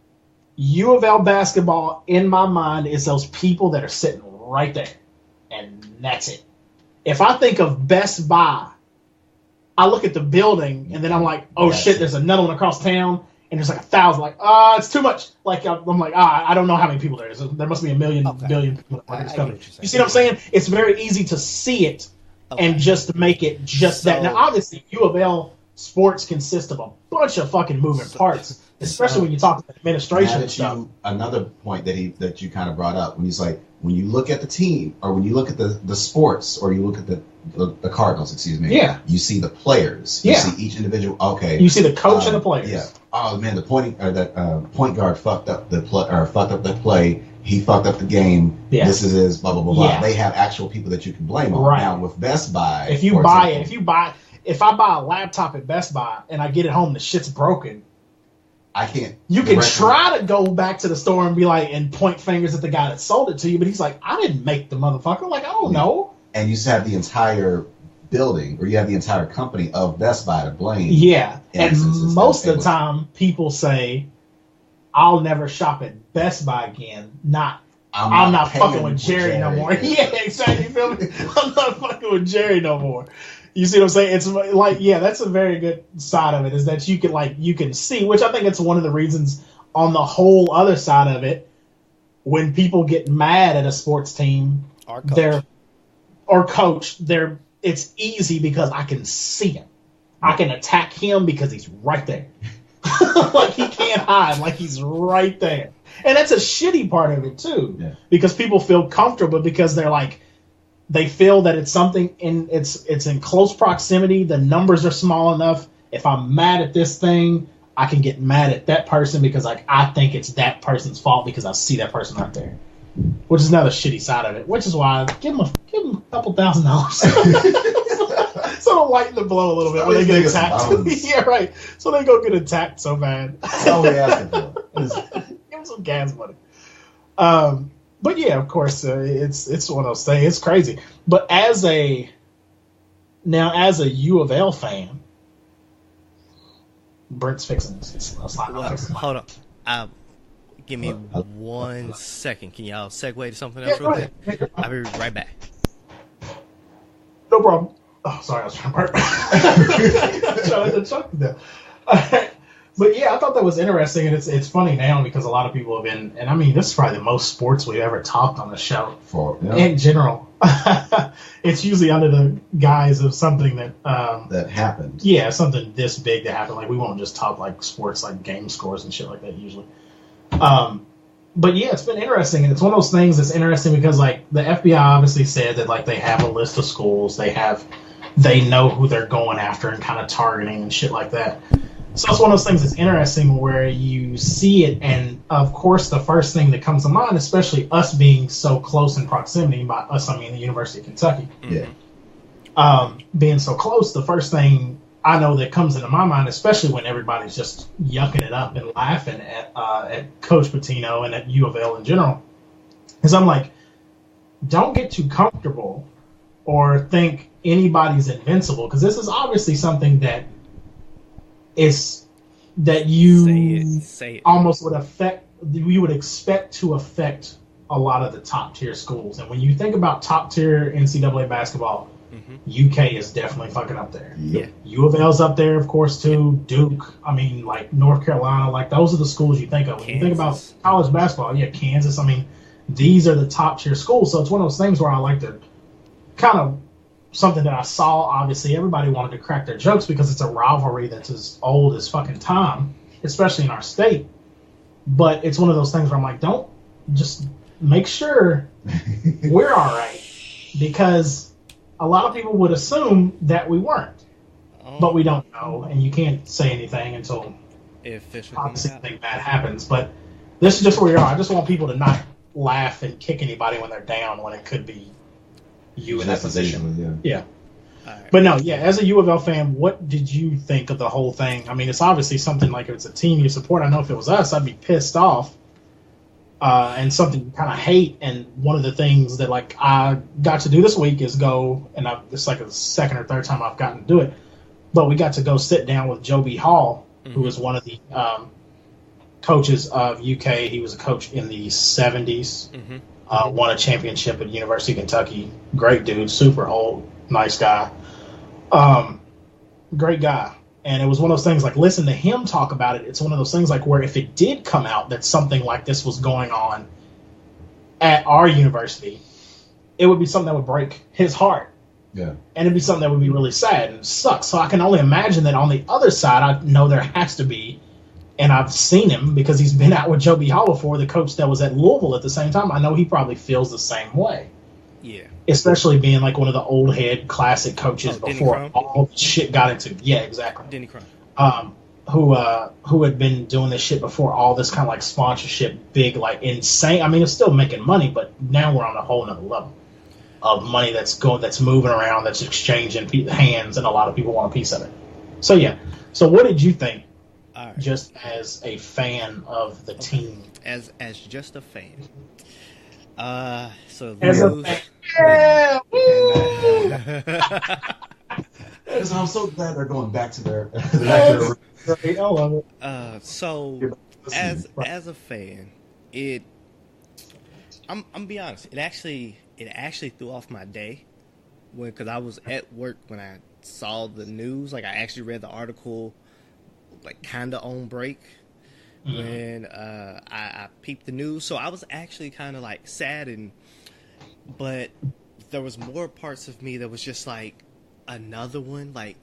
Speaker 1: U of L basketball in my mind is those people that are sitting right there. And that's it. If I think of Best Buy, I look at the building and then I'm like, oh shit, there's another one across town and there's like 1,000. Like, it's too much. Like, I'm like, I don't know how many people there is. There must be a billion people that work in this company. You see what I'm saying? It's very easy to see it and just make it just that. Now, obviously, U of L sports consist of a bunch of fucking moving parts, especially when you talk about administration and stuff.
Speaker 3: Another point that you kind of brought up when he's like, when you look at the team or when you look at the sports or you look at the Cardinals, excuse me.
Speaker 1: Yeah.
Speaker 3: You see the players. You see each individual. Okay.
Speaker 1: You see the coach and the players.
Speaker 3: Yeah. Oh man, the point guard fucked up the play. He fucked up the game. Yeah. This is his blah blah blah blah. They have actual people that you can blame on.
Speaker 1: Right.
Speaker 3: Now with Best Buy,
Speaker 1: if I buy a laptop at Best Buy and I get it home, the shit's broken.
Speaker 3: I can't.
Speaker 1: You can try to go back to the store and be like, and point fingers at the guy that sold it to you, but he's like, I didn't make the motherfucker. Like, I don't know.
Speaker 3: And you have the entire building, or you have the entire company of Best Buy to blame.
Speaker 1: Yeah, and most of the time, people say, "I'll never shop at Best Buy again." I'm not fucking with Jerry no more. Yeah, exactly. You feel me? I'm not fucking with Jerry no more. You see what I'm saying? It's like, that's a very good side of it, is that you can see, which I think it's one of the reasons on the whole other side of it, when people get mad at a sports team, it's easy because I can see him. I can attack him because he's right there. Like he can't hide, like he's right there. And that's a shitty part of it too, because people feel comfortable because they're like, they feel that it's something it's in close proximity. The numbers are small enough. If I'm mad at this thing, I can get mad at that person because I think it's that person's fault because I see that person right there, which is another shitty side of it. Which is why I give them a couple $1,000 so to lighten the blow a little bit when they get attacked. Yeah, right. So they go get attacked so bad.
Speaker 3: That's all we asking for.
Speaker 1: Give them some gas money. But yeah, of course, it's one of those things. It's crazy. But as a U of L fan, Brent's fixing this.
Speaker 2: Hold on. Give me 1 second. Can y'all segue to something else real quick? I'll be right back.
Speaker 1: No problem. Oh, sorry, I was trying to burp. Trying to choke to death. But yeah, I thought that was interesting, and it's funny now because a lot of people have been, and I mean, this is probably the most sports we've ever talked on the show in general. It's usually under the guise of something that
Speaker 3: happened.
Speaker 1: Yeah, something this big that happened. Like we won't just talk like sports, like game scores and shit like that usually. But yeah, it's been interesting, and it's one of those things that's interesting because like the FBI obviously said that like they have a list of schools, they know who they're going after and kind of targeting and shit like that. So it's one of those things that's interesting where you see it, and of course the first thing that comes to mind, especially us being so close in proximity, by us I mean the University of Kentucky, being so close, the first thing I know that comes into my mind, especially when everybody's just yucking it up and laughing at Coach Pitino and at U of L in general, is I'm like, don't get too comfortable or think anybody's invincible, because this is obviously something that you
Speaker 2: say it.
Speaker 1: Almost you would expect to affect a lot of the top tier schools. And when you think about top tier NCAA basketball, UK is definitely fucking up there.
Speaker 2: Yeah.
Speaker 1: U of L's up there, of course, too. Duke, I mean, like North Carolina, like those are the schools you think of. When you think about college basketball, Kansas, I mean, these are the top tier schools. So it's one of those things where I like to kind of something that I saw. Obviously, everybody wanted to crack their jokes because it's a rivalry that's as old as fucking time, especially in our state. But it's one of those things where I'm like, don't just make sure we're all right, because a lot of people would assume that we weren't, but we don't know, and you can't say anything until obviously something bad happens. But this is just where we are. I just want people to not laugh and kick anybody when they're down when it could be you in that position. Yeah. Right. But no, yeah, as a U of L fan, what did you think of the whole thing? I mean, it's obviously something like if it's a team you support. I know if it was us, I'd be pissed off. And something you kind of hate. And one of the things that like I got to do this week is go, and it's like the second or third time I've gotten to do it, but we got to go sit down with Joe B. Hall, who is one of the coaches of UK. He was a coach in the 70s, won a championship at University of Kentucky. Great dude, super old, nice guy. Great guy. And it was one of those things like, listen to him talk about it. It's one of those things like where if it did come out that something like this was going on at our university, it would be something that would break his heart. Yeah. And it'd be something that would be really sad and suck. So I can only imagine that on the other side, I know there has to be, and I've seen him because he's been out with Joe B. Hall before, the coach that was at Louisville at the same time. I know he probably feels the same way. Yeah. Especially being like one of the old head classic coaches before all the shit got into. Yeah, exactly. Denny Crum. Who had been doing this shit before all this kind of like sponsorship, big, like insane. I mean, it's still making money, but now we're on a whole nother level of money that's moving around, that's exchanging hands, and a lot of people want a piece of it. So yeah. So what did you think, just as a fan of the team?
Speaker 2: As just a fan. So
Speaker 1: as a fan. Yeah,
Speaker 3: I'm so glad they're going back to their.
Speaker 1: I love it.
Speaker 2: So as a fan, I'm be honest. It actually threw off my day because I was at work when I saw the news. Like I actually read the article, like kind of on break. When I peeped the news, so I was actually kind of like saddened, but there was more parts of me that was just like another one, like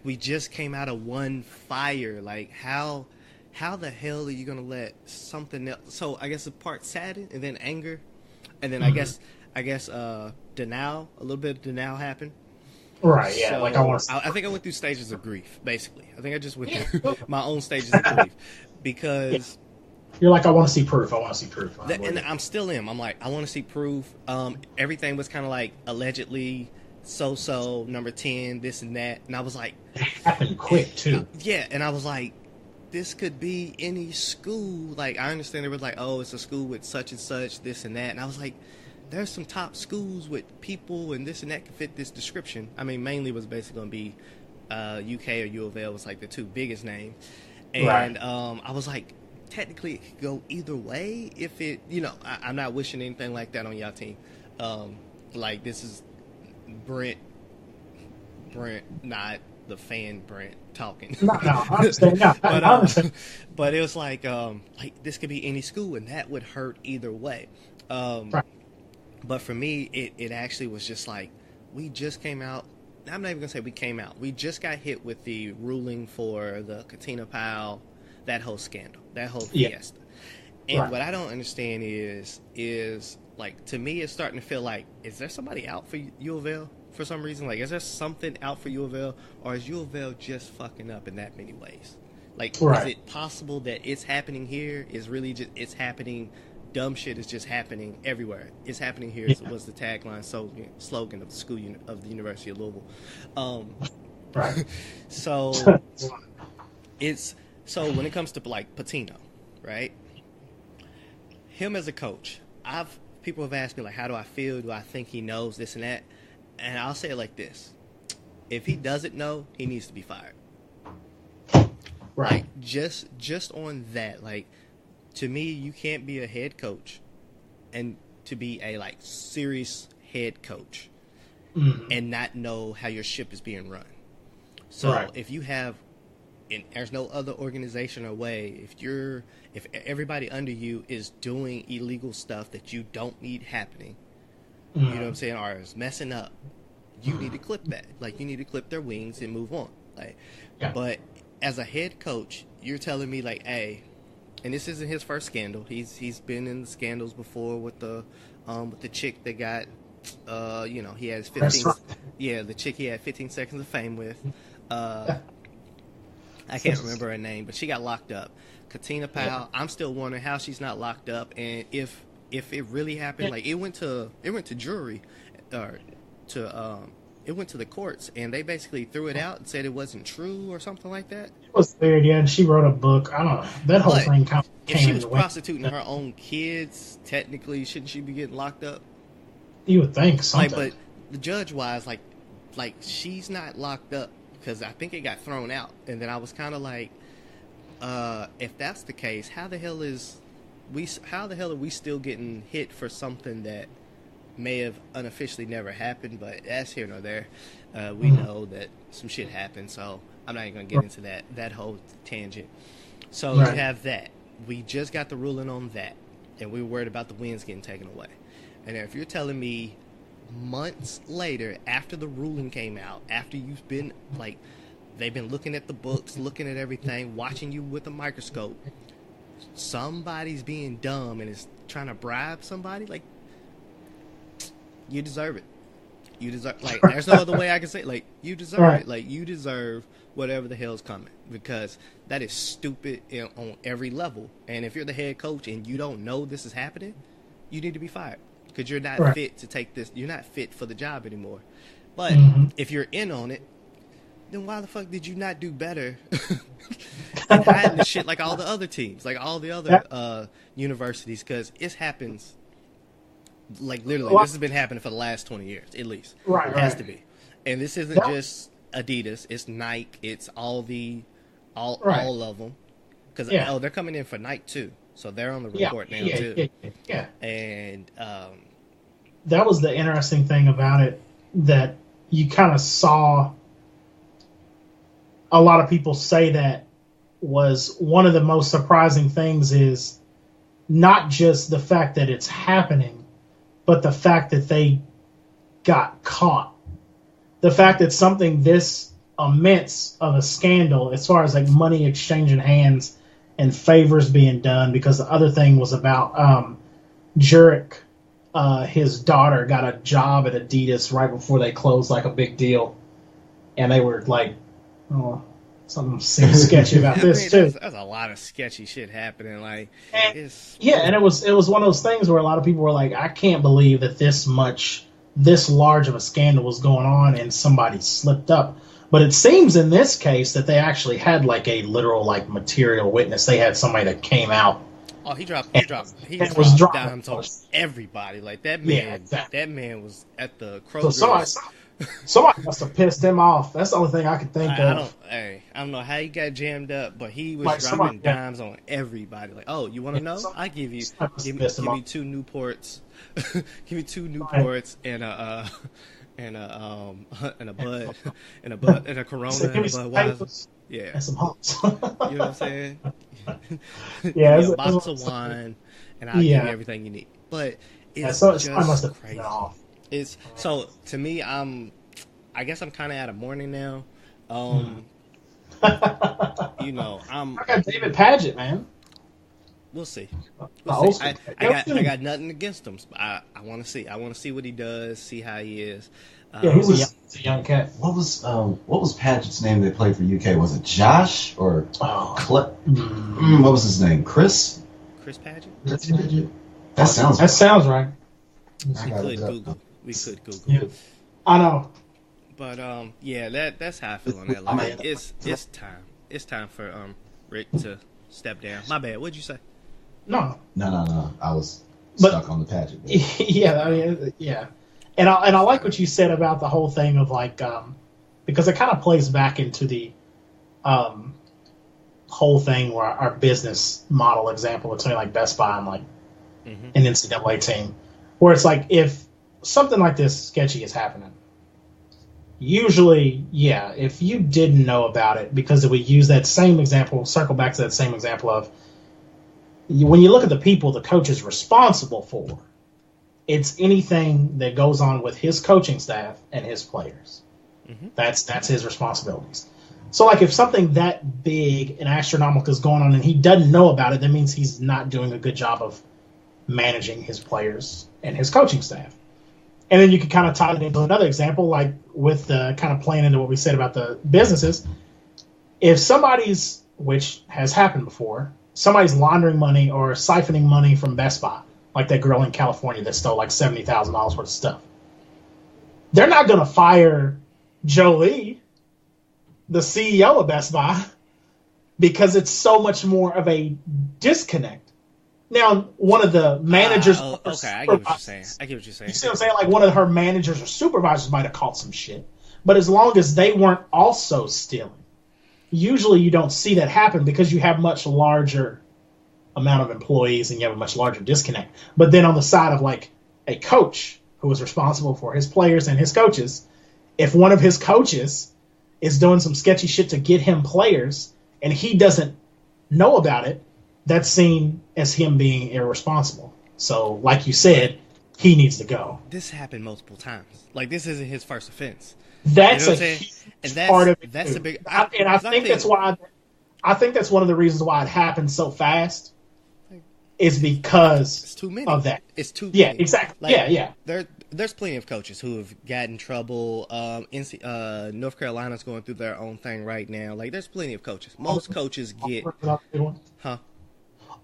Speaker 2: we just came out of one fire, like how the hell are you gonna let something else? So I guess the part saddened and then anger, and then I guess denial, a little bit of denial happened.
Speaker 1: Right, yeah.
Speaker 2: So, I think I went through stages of grief, basically. I think I just went through my own stages of grief. Because
Speaker 1: you're like, I want to see proof.
Speaker 2: And I'm still in. I'm like, I want to see proof. Everything was kind of like allegedly so number 10, this and that. And I was like,
Speaker 1: it happened quick too.
Speaker 2: Yeah, and I was like, this could be any school. Like, I understand it was like, oh, it's a school with such and such, this and that. And I was like, there's some top schools with people and this and that can fit this description. I mean, mainly was basically going to be UK or U of L was like the two biggest names. And I was like, technically it could go either way if it, I'm not wishing anything like that on y'all team. Like this is Brent, not the fan Brent talking.
Speaker 1: No, I understand. No,
Speaker 2: but it was like this could be any school and that would hurt either way. But for me, it actually was just like, we just came out. I'm not even going to say we came out. We just got hit with the ruling for the Katina Powell, that whole scandal, that whole fiesta. And what I don't understand is like, to me, it's starting to feel like, is there somebody out for U of L for some reason? Like, is there something out for U of L? Or is U of L just fucking up in that many ways? Like, is it possible that it's happening here? Is really just, it's happening... Dumb shit is just happening everywhere. It's happening here. Yeah. Was the tagline slogan of the school of the University of Louisville. So when it comes to like Patino, right? Him as a coach, people have asked me like, how do I feel? Do I think he knows this and that? And I'll say it like this: if he doesn't know, he needs to be fired. Right. Like, just on that, like. To me, you can't be a head coach and to be a like serious head coach and not know how your ship is being run. So if you have, and there's no other organization or way, if everybody under you is doing illegal stuff that you don't need happening, you know what I'm saying, or is messing up, you need to clip that. Like, you need to clip their wings and move on. Like, but as a head coach, you're telling me like, hey, and this isn't his first scandal. He's been in the scandals before with the chick that got, he has 15. Yeah, the chick he had 15 seconds of fame with. I can't remember her name, but she got locked up. Katina Powell. I'm still wondering how she's not locked up, and if it really happened, like it went to jury, or it went to the courts, and they basically threw it out and said it wasn't true or something like that.
Speaker 1: It was weird, yeah. And she wrote a book. I don't know. That whole thing kind of
Speaker 2: if she was prostituting her own kids, technically, shouldn't she be getting locked up?
Speaker 1: You would think something.
Speaker 2: Like, but the judge-wise, like she's not locked up because I think it got thrown out, and then I was kind of like, if that's the case, how the hell are we still getting hit for something that may have unofficially never happened? But that's here nor there. We know that some shit happened, so I'm not even gonna get into that whole tangent. So you have that. We just got the ruling on that, and we were worried about the wins getting taken away. And if you're telling me months later, after the ruling came out, after you've been like, they've been looking at the books, looking at everything, watching you with a microscope, somebody's being dumb and is trying to bribe somebody, like, you deserve it. You deserve, like, there's no other way I can say it. Like, you deserve it. Like, you deserve whatever the hell's coming, because that is stupid on every level. And if you're the head coach and you don't know this is happening, you need to be fired, because you're not fit to take this. You're not fit for the job anymore. But if you're in on it, then why the fuck did you not do better than hiding the shit like all the other teams, like all the other universities? Because it happens, like, literally, this has been happening for the last 20 years, at least. It has to be. And this isn't just Adidas, it's Nike, it's all of them. Because, they're coming in for Nike, too. So they're on the report now, too.
Speaker 1: Yeah.
Speaker 2: And
Speaker 1: that was the interesting thing about it, that you kind of saw a lot of people say that was one of the most surprising things is not just the fact that it's happening, but the fact that they got caught. The fact that something this immense of a scandal, as far as like money exchanging hands and favors being done, because the other thing was about Jurek, his daughter got a job at Adidas right before they closed, like a big deal, and they were like, oh, something seems sketchy about this too.
Speaker 2: There's a lot of sketchy shit happening, like,
Speaker 1: and it was one of those things where a lot of people were like, I can't believe that this large of a scandal was going on and somebody slipped up. But it seems in this case that they actually had like a literal like material witness. They had somebody that came out.
Speaker 2: Oh, he dropped dimes on everybody. Like, that man, that man was at the Kroger.
Speaker 1: So somebody must have pissed him off. That's the only thing I could think of.
Speaker 2: I don't know how he got jammed up, but he was like dropping dimes on everybody. Like, oh, you want to know? I give you two Newports, give me two Newports and a Bud and a Corona and a Budweiser. Yeah,
Speaker 1: and some hops.
Speaker 2: You know what I'm saying?
Speaker 1: Yeah,
Speaker 2: a box of wine, and I'll give you everything you need. But it's just crazy. It's so, to me, I guess I'm kind of at a mourning now. I
Speaker 1: got David Padgett, man.
Speaker 2: We'll see. I got nothing against him. I want to see. I want to see what he does. See how he is.
Speaker 1: He's a young cat.
Speaker 3: What was Padgett's name that played for UK? Was it Josh or what was his name? Chris
Speaker 2: Padgett?
Speaker 3: Chris Padgett? That
Speaker 1: sounds right.
Speaker 2: We could Google.
Speaker 1: Yeah. I know.
Speaker 2: But that's how I feel on that. Like, it's time. It's time for Rick to step down. My bad. What'd you say?
Speaker 3: No. I was stuck on the Padgett.
Speaker 1: Yeah. And I like what you said about the whole thing of like, because it kind of plays back into the whole thing where our business model example between like Best Buy and like an NCAA team, where it's like, if something like this sketchy is happening, usually, if you didn't know about it, because if we use that same example, circle back to that same example of when you look at the people the coach is responsible for, It's anything that goes on with his coaching staff and his players.
Speaker 2: Mm-hmm.
Speaker 1: That's his responsibilities. So, like, if something that big and astronomical is going on and he doesn't know about it, that means he's not doing a good job of managing his players and his coaching staff. And then you can kind of tie it into another example, like with kind of playing into what we said about the businesses. If somebody's, which has happened before, somebody's laundering money or siphoning money from Best Buy, like that girl in California that stole like $70,000 worth of stuff, they're not going to fire Jolie, the CEO of Best Buy, because it's so much more of a disconnect. Now, one of the managers...
Speaker 2: okay, I get what you're saying. You see
Speaker 1: what I'm saying? Like, one of her managers or supervisors might have caught some shit. But as long as they weren't also stealing, usually you don't see that happen because you have much larger amount of employees and you have a much larger disconnect. But then on the side of, like, a coach who is responsible for his players and his coaches, if one of his coaches is doing some sketchy shit to get him players and he doesn't know about it, that's seen as him being irresponsible. So, like you said, he needs to go.
Speaker 2: This happened multiple times. Like, this isn't his first offense.
Speaker 1: That's
Speaker 2: a huge part of it. That's a big...
Speaker 1: I think that's why... I think that's one of the reasons why it happened so fast is because
Speaker 2: it's too many.
Speaker 1: Of that.
Speaker 2: It's too
Speaker 1: many.
Speaker 2: Yeah,
Speaker 1: exactly.
Speaker 2: Like,
Speaker 1: yeah.
Speaker 2: There's plenty of coaches who have gotten in trouble. North Carolina's going through their own thing right now. Like, there's plenty of coaches. Most coaches get... Huh?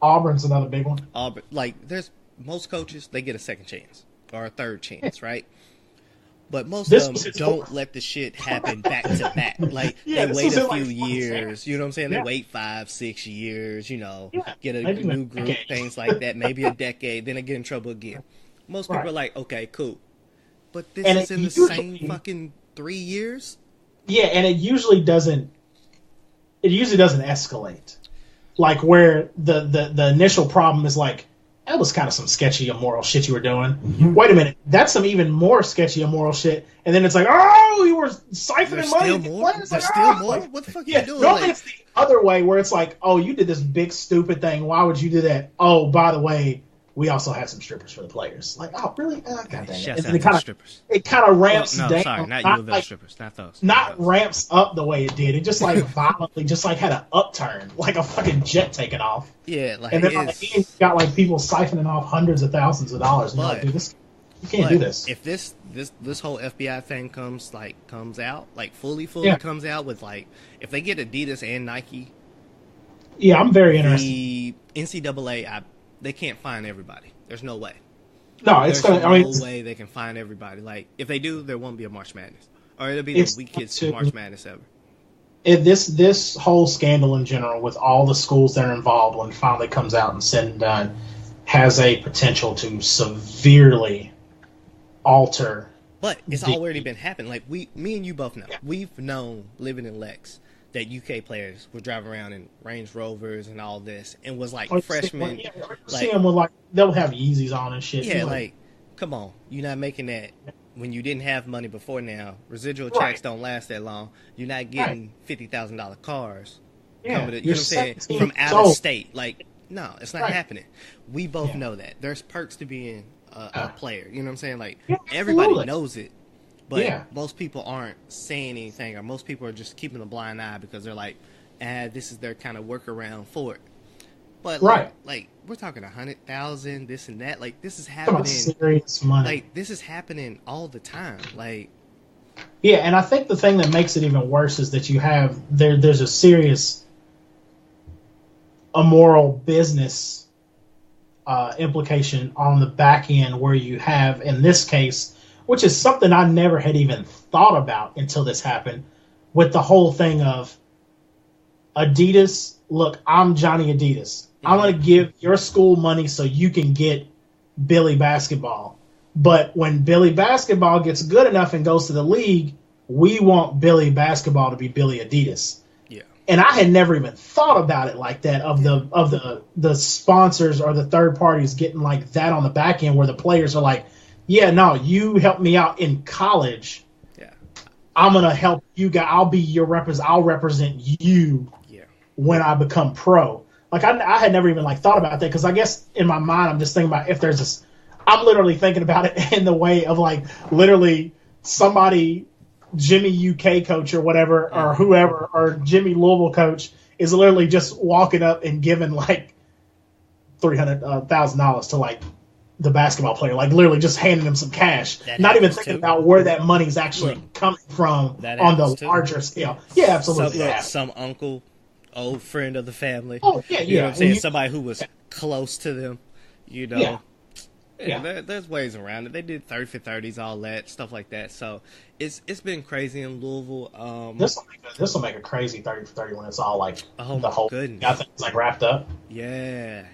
Speaker 1: Auburn's another big one.
Speaker 2: Auburn, like, there's most coaches, they get a second chance or a third chance, right? But most of them don't let the shit happen back to back. Like, they wait a few years, you know what I'm saying? They wait 5, 6 years, get a new group, things like that, maybe a decade, then they get in trouble again. Most people are like, okay, cool. But this is in the same fucking 3 years?
Speaker 1: Yeah, and it usually doesn't escalate. Like, where the initial problem is like, that was kind of some sketchy, immoral shit you were doing. Mm-hmm. Wait a minute, that's some even more sketchy, immoral shit. And then it's like, oh, you were siphoning money.
Speaker 2: There's still more? What the fuck are you doing?
Speaker 1: Normally it's the other way where it's like, oh, you did this big stupid thing. Why would you do that? Oh, by the way, we also had some strippers for the players. Like, oh, really? God dang it. It kind of ramps down.
Speaker 2: Sorry, not UofL strippers, not those.
Speaker 1: Not ramps up the way it did. It just like violently, just like had an upturn, like a fucking jet taking off.
Speaker 2: Yeah, like,
Speaker 1: and then by the end, you got like people siphoning off hundreds of thousands of dollars. And you're like, dude, you can't do this.
Speaker 2: If this whole FBI thing comes out, like fully comes out with, like, if they get Adidas and Nike.
Speaker 1: Yeah, I'm very interested.
Speaker 2: The NCAA, they can't find everybody. There's no way.
Speaker 1: No, it's going to...
Speaker 2: no way they can find everybody. Like, if they do, there won't be a March Madness. Or it'll be the weakest March Madness ever.
Speaker 1: This whole scandal in general, with all the schools that are involved, when it finally comes out and said and done, has a potential to severely alter...
Speaker 2: But it's already been happening. Like, me and you both know. Yeah. We've known, living in Lex, that UK players would drive around in Range Rovers and all this, and was like freshmen.
Speaker 1: See them with, like, they'll have Yeezys on and shit.
Speaker 2: Yeah, like, come on, you're not making that when you didn't have money before now. Residual checks don't last that long. You're not getting $50,000 cars. Coming to, you know what I'm saying? From out of state. Like, no, it's not happening. We both know that. There's perks to being a player. You know what I'm saying? Like, everybody knows it. But most people aren't saying anything, or most people are just keeping a blind eye because they're like, this is their kind of workaround for it. But like we're talking 100,000, this and that. Like, this is happening.
Speaker 1: Serious money.
Speaker 2: Like, this is happening all the time. Like,
Speaker 1: yeah, and I think the thing that makes it even worse is that you have there's a serious immoral business implication on the back end, where you have, in this case, which is something I never had even thought about until this happened, with the whole thing of Adidas. Look, I'm Johnny Adidas. I'm going to give your school money so you can get Billy basketball. But when Billy basketball gets good enough and goes to the league, we want Billy basketball to be Billy Adidas.
Speaker 2: Yeah.
Speaker 1: And I had never even thought about it like that, of the sponsors or the third parties getting like that on the back end, where the players are like, yeah, no, you helped me out in college.
Speaker 2: Yeah,
Speaker 1: I'm gonna help you guys. I'll be your I'll represent you.
Speaker 2: Yeah.
Speaker 1: When I become pro. Like, I had never even like thought about that, because I guess in my mind I'm just thinking about if there's this. I'm literally thinking about it in the way of like literally somebody, Jimmy UK coach or whatever, or whoever, or Jimmy Louisville coach is literally just walking up and giving like $300,000 to like the basketball player, like literally just handing him some cash, not even thinking about where that money's actually coming from on the larger scale. Yeah, absolutely.
Speaker 2: Some uncle, old friend of the family.
Speaker 1: Oh yeah,
Speaker 2: you know what I'm saying? Somebody who was close to them. You know.
Speaker 1: Yeah.
Speaker 2: There's ways around it. They did 30 for 30s, all that stuff like that. So it's been crazy in Louisville.
Speaker 1: This will make a crazy 30 for 30 when it's all like the whole
Speaker 2: goodness.
Speaker 1: I think it's like wrapped up.
Speaker 2: Yeah.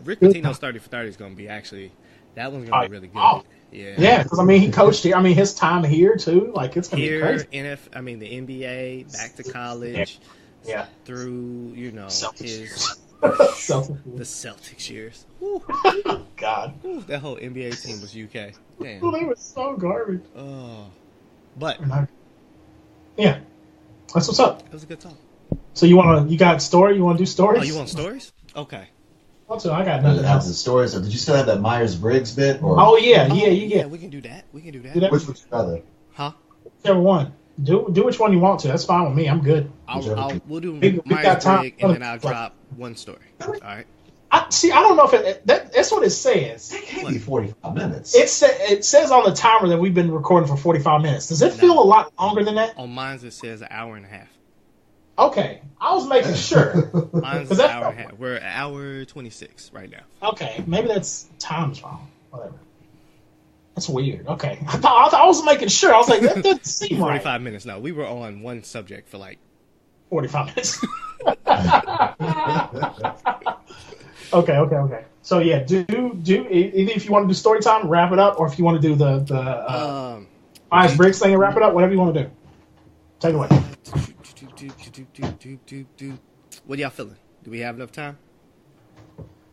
Speaker 2: Rick Pitino's 30 for 30 is going to be that one's going to be really good.
Speaker 1: Yeah, because I mean he coached here. I mean his time here too. Like it's going to be crazy.
Speaker 2: The NBA, back to college.
Speaker 1: Yeah.
Speaker 2: Through
Speaker 1: the
Speaker 2: Celtics years.
Speaker 1: God.
Speaker 2: Ooh, that whole NBA team was UK. Damn.
Speaker 1: Well, they were so garbage.
Speaker 2: Oh. But
Speaker 1: yeah. That's what's up.
Speaker 2: It was a good talk.
Speaker 1: So you got story? You want to do stories?
Speaker 2: Oh, you want stories? Okay.
Speaker 1: I got nothing else.
Speaker 3: The stories, or did you still have that Myers-Briggs bit? Or?
Speaker 1: Oh yeah.
Speaker 2: We can do that.
Speaker 3: Which would you rather?
Speaker 2: Huh?
Speaker 1: Whichever one. Do which one you want to. That's fine with me. I'm good.
Speaker 2: We'll do Myers-Briggs, and then I'll drop one story. All right.
Speaker 1: I don't know if that's what it says.
Speaker 3: It can't be 45 minutes.
Speaker 1: It says on the timer that we've been recording for 45 minutes. Does it feel a lot longer than that?
Speaker 2: On mine it says an hour and a half.
Speaker 1: Okay, I was making sure.
Speaker 2: Mine's an hour and a half. We're at hour 26 right now.
Speaker 1: Okay, maybe that's time's wrong. Whatever. That's weird. Okay, I was making sure. I was like, that doesn't seem
Speaker 2: 45
Speaker 1: right.
Speaker 2: minutes. No, we were on one subject for like
Speaker 1: 45 minutes. Okay. So yeah, do if you want to do story time, wrap it up, or if you want to do the Myers-Briggs thing and wrap it up, whatever you want to do. Take it away.
Speaker 2: What are y'all feeling? Do we have enough time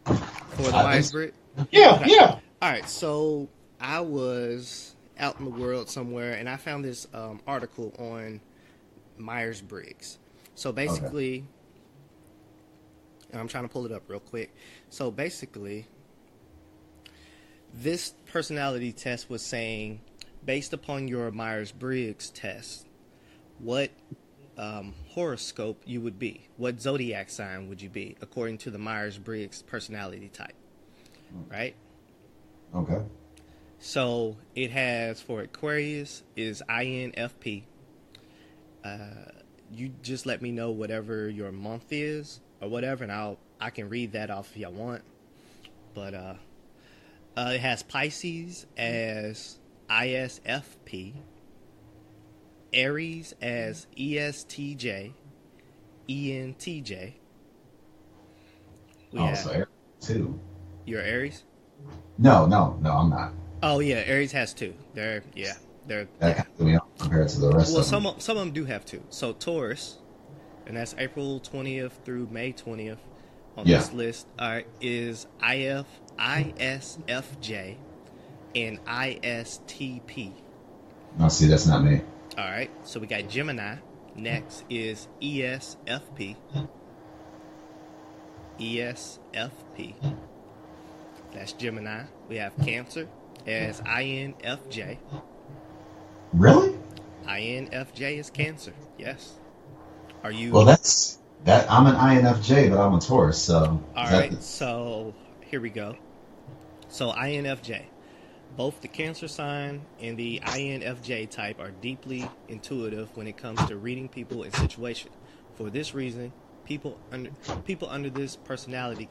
Speaker 2: for the Myers-Briggs?
Speaker 1: Yeah,
Speaker 2: okay.
Speaker 1: Yeah.
Speaker 2: All right, so I was out in the world somewhere, and I found this article on Myers-Briggs. So basically, and I'm trying to pull it up real quick. So basically, this personality test was saying, based upon your Myers-Briggs test, what horoscope you would be. What zodiac sign would you be, according to the Myers-Briggs personality type. Right?
Speaker 3: Okay.
Speaker 2: So it has, for Aquarius, is INFP. You just let me know whatever your month is or whatever, and I can read that off if y'all want. But it has Pisces as ISFP, Aries as ESTJ, ENTJ.
Speaker 3: So Aries too.
Speaker 2: You're Aries?
Speaker 3: No, I'm not.
Speaker 2: Oh yeah, Aries has two. They're
Speaker 3: compared to the rest.
Speaker 2: Well,
Speaker 3: of them.
Speaker 2: some of them do have two. So Taurus, and that's April 20th through May 20th on this list. All right, is ISFJ and ISTP.
Speaker 3: No, see, that's not me.
Speaker 2: All right, so we got Gemini. Next is ESFP. ESFP. That's Gemini. We have Cancer as INFJ.
Speaker 3: Really?
Speaker 2: INFJ is Cancer. Yes. Are you?
Speaker 3: Well, that's that. I'm an INFJ, but I'm a Taurus. So.
Speaker 2: All right. So here we go. So INFJ. Both the Cancer sign and the INFJ type are deeply intuitive when it comes to reading people and situations. For this reason, people under this personality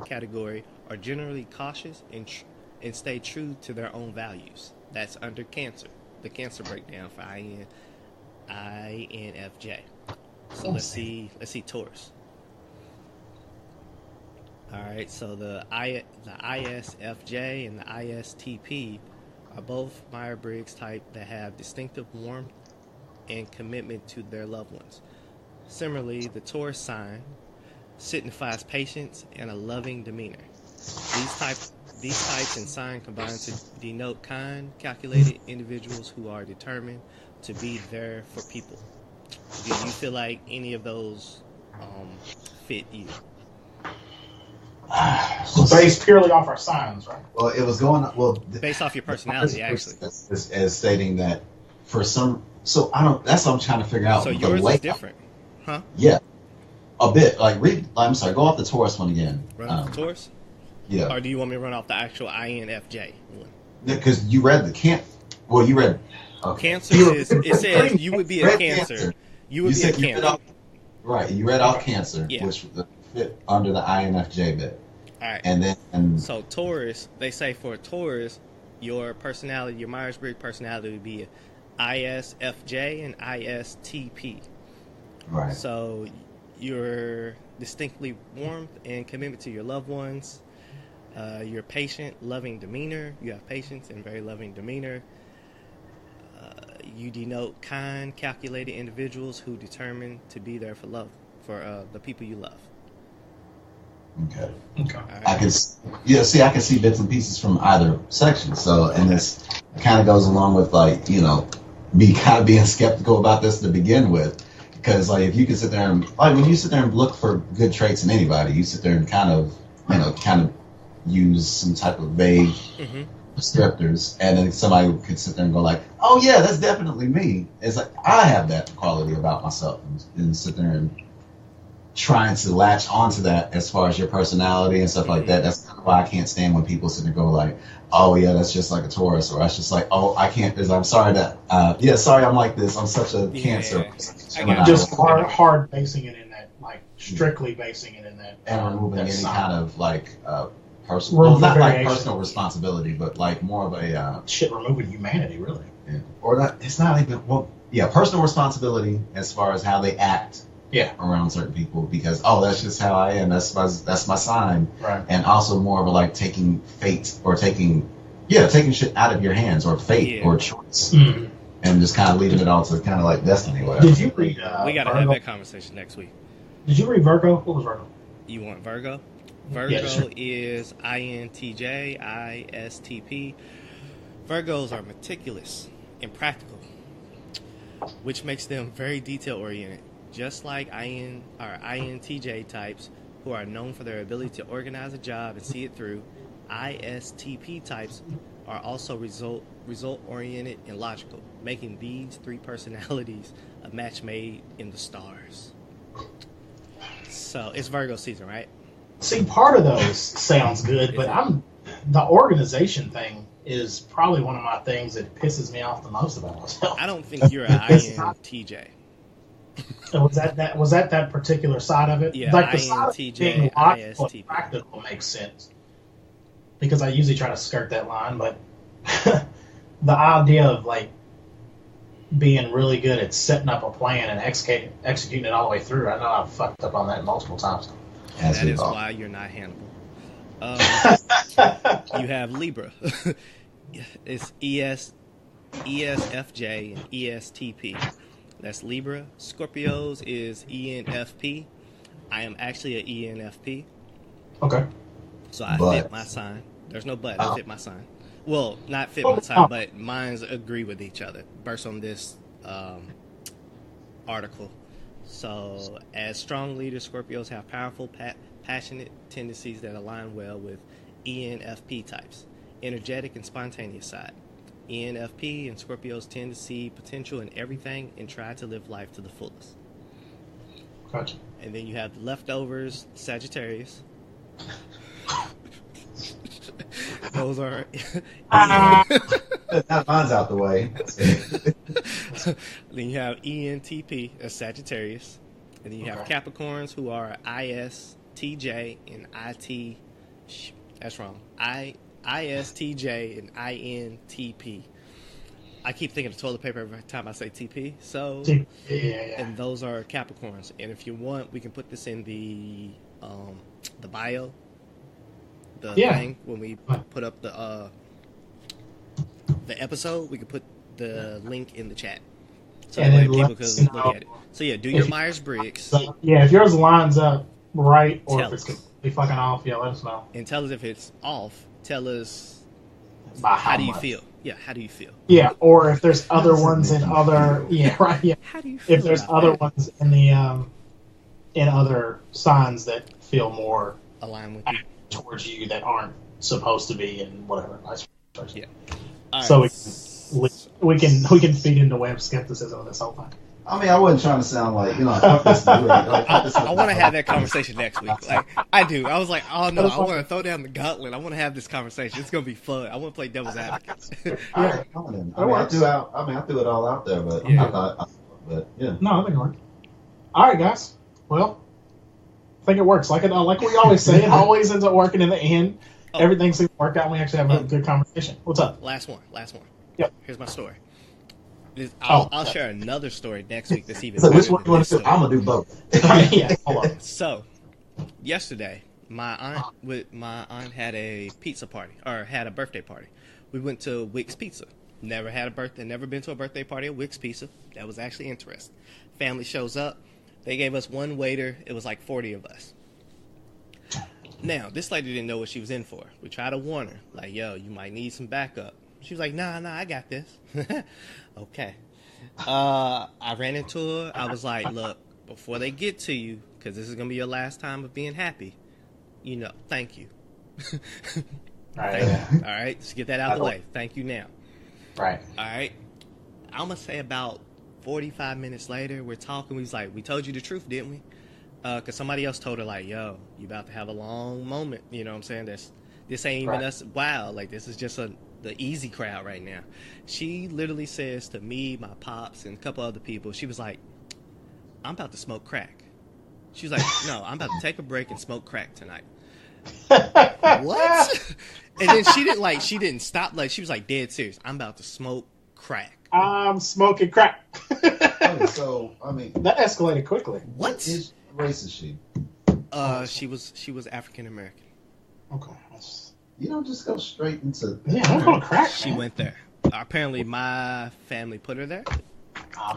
Speaker 2: category are generally cautious and stay true to their own values. That's under Cancer. The Cancer breakdown for INFJ. So let's see Taurus. All right, so the ISFJ and the ISTP are both Myers-Briggs type that have distinctive warmth and commitment to their loved ones. Similarly, the Taurus sign signifies patience and a loving demeanor. These types and sign combine to denote kind, calculated individuals who are determined to be there for people. Do you feel like any of those fit you?
Speaker 1: Based purely off our signs, right?
Speaker 3: Well, it was going
Speaker 2: based off your personality, actually.
Speaker 3: As stating that for some, so I don't. That's what I'm trying to figure out.
Speaker 2: So yours is different, huh?
Speaker 3: Yeah, a bit. Like I'm sorry. Go off the Taurus one again.
Speaker 2: Run off the Taurus.
Speaker 3: Yeah.
Speaker 2: Or do you want me to run off the actual INFJ one?
Speaker 3: Because you read you read. Okay.
Speaker 2: Cancer is. It says you would be a Cancer. You would be a Cancer.
Speaker 3: Right. You read off Cancer, which fit under the INFJ bit.
Speaker 2: All right.
Speaker 3: And then
Speaker 2: so Taurus, they say for Taurus, your personality, your Meyers-Briggs personality would be ISFJ and ISTP.
Speaker 3: Right.
Speaker 2: So you're distinctly warmth and commitment to your loved ones. You're patient, loving demeanor. You have patience and very loving demeanor. You denote kind, calculated individuals who determine to be there for the people you love.
Speaker 3: Okay.
Speaker 2: Right.
Speaker 3: I can see bits and pieces from either section. So, and this kind of goes along with me kind of being skeptical about this to begin with, because if you can sit there and when you sit there and look for good traits in anybody, you sit there and kind of use some type of vague descriptors, and then somebody could sit there and go oh yeah, that's definitely me. It's I have that quality about myself, and sit there and trying to latch onto that as far as your personality and stuff like that. That's kind of why I can't stand when people sit and go oh yeah, that's just like a Taurus, or that's just oh, I can't, I'm sorry that sorry I'm like this, I'm such a Cancer.
Speaker 1: Just hard basing it in that, strictly basing it in that,
Speaker 3: and removing any kind of personal, not personal responsibility, but more of a
Speaker 1: removing humanity, really.
Speaker 3: Yeah. Or that it's not even personal responsibility as far as how they act. Yeah, around certain people, because that's just how I am. That's my sign.
Speaker 1: Right.
Speaker 3: And also more of a taking fate or taking shit out of your hands, or fate or choice, and just kind of leaving it all to kind of destiny. Whatever.
Speaker 1: Did you read?
Speaker 2: We got to have that conversation next week.
Speaker 1: Did you read Virgo? What was Virgo?
Speaker 2: You want Virgo? Virgo is INTJ, ISTP. Virgos are meticulous and practical, which makes them very detail oriented. Just like INTJ types, who are known for their ability to organize a job and see it through, ISTP types are also result-oriented and logical, making these three personalities a match made in the stars. So it's Virgo season, right?
Speaker 1: See, part of those sounds good, but the organization thing is probably one of my things that pisses me off the most about myself.
Speaker 2: I don't think you're an INTJ.
Speaker 1: Was that particular side of it?
Speaker 2: Yeah,
Speaker 1: the side of being logical and
Speaker 2: ISTP.
Speaker 1: practical makes sense, because I usually try to skirt that line. But the idea of being really good at setting up a plan and executing it all the way through, I know I've fucked up on that multiple times.
Speaker 2: That is why you're not Hannibal. You have Libra. It's ESFJ and ESTP. That's Libra. Scorpios is ENFP. I am actually an ENFP.
Speaker 1: Okay.
Speaker 2: So I fit my sign. There's no but. I fit my sign. Well, not fit my sign, but mines agree with each other. Based on this article. So, as strong leaders, Scorpios have powerful, passionate tendencies that align well with ENFP types. Energetic and spontaneous side. ENFP and Scorpios tend to see potential in everything and try to live life to the fullest.
Speaker 1: Gotcha.
Speaker 2: And then you have the leftovers, Sagittarius. Those are...
Speaker 3: That mine's out the way.
Speaker 2: Then you have ENTP as Sagittarius. And then you have Capricorns, who are ISTJ and IT... That's wrong. ISTJ and INTP. I keep thinking of toilet paper every time I say TP. So, and those are Capricorns. And if you want, we can put this in the bio, the thing when we put up the episode. We can put the link in the chat so that way people can look at it. So do your Myers-Briggs.
Speaker 1: If yours lines up right, or if it's completely fucking off, let us know.
Speaker 2: And tell us if it's off. Tell us
Speaker 1: how
Speaker 2: do you feel. Yeah, how do you feel?
Speaker 1: Yeah, or if there's other ones in other. Yeah, right. Yeah.
Speaker 2: How do you feel?
Speaker 1: If there's other ones in the in other signs that feel more
Speaker 2: aligned with you.
Speaker 1: towards you that aren't supposed to be, and whatever. Vice versa.
Speaker 2: Yeah. All
Speaker 1: so
Speaker 2: right.
Speaker 1: we can feed into web skepticism this whole time.
Speaker 3: I mean, I wasn't trying to sound like, fuck this dude.
Speaker 2: I want to have that conversation next week. Like, I do. I was like, oh no, I want to throw down the gauntlet. I want to have this conversation. It's gonna be fun. I want to play devil's advocate.
Speaker 3: All right, come on in. I threw it all out there, but
Speaker 2: yeah.
Speaker 3: But yeah.
Speaker 1: No, I think it worked. All right, guys. Well, I think it works. Like we always say, it always ends up working in the end. Oh. Everything seems to work out, and we actually have a good conversation. What's up?
Speaker 2: Last one.
Speaker 1: Yep.
Speaker 2: Here's my story. I'll share another story next week that's even
Speaker 3: so
Speaker 2: better
Speaker 3: which one you want to do? I'm gonna do both.
Speaker 1: Yeah, hold on.
Speaker 2: So, yesterday, my aunt had a pizza party, or had a birthday party. We went to Wick's Pizza. Never been to a birthday party at Wick's Pizza. That was actually interesting. Family shows up. They gave us one waiter. It was like 40 of us. Now, this lady didn't know what she was in for. We tried to warn her, like, yo, you might need some backup. She was like, nah, I got this. Okay. I ran into her. I was like, look, before they get to you, because this is going to be your last time of being happy, thank you.
Speaker 1: All right.
Speaker 2: All right, just get that out of the way. Thank you now.
Speaker 1: Right.
Speaker 2: All right. I'm going to say about 45 minutes later, we're talking. We was like, we told you the truth, didn't we? Because somebody else told her, like, yo, you about to have a long moment. You know what I'm saying? This ain't even us. Wow. Like, this is just the easy crowd right now. She literally says to me, my pops, and a couple other people, she was like, I'm about to smoke crack. She was like, no, I'm about to take a break and smoke crack tonight. What? And then she didn't stop. Like, she was like dead serious. I'm about to smoke crack.
Speaker 1: I'm smoking crack.
Speaker 3: Okay, so, I mean,
Speaker 1: that escalated quickly.
Speaker 3: What race is she?
Speaker 2: She was African American.
Speaker 1: Okay.
Speaker 3: You don't just go straight into...
Speaker 1: Yeah, I'm going to crack.
Speaker 2: She went there. Apparently, my family put her there.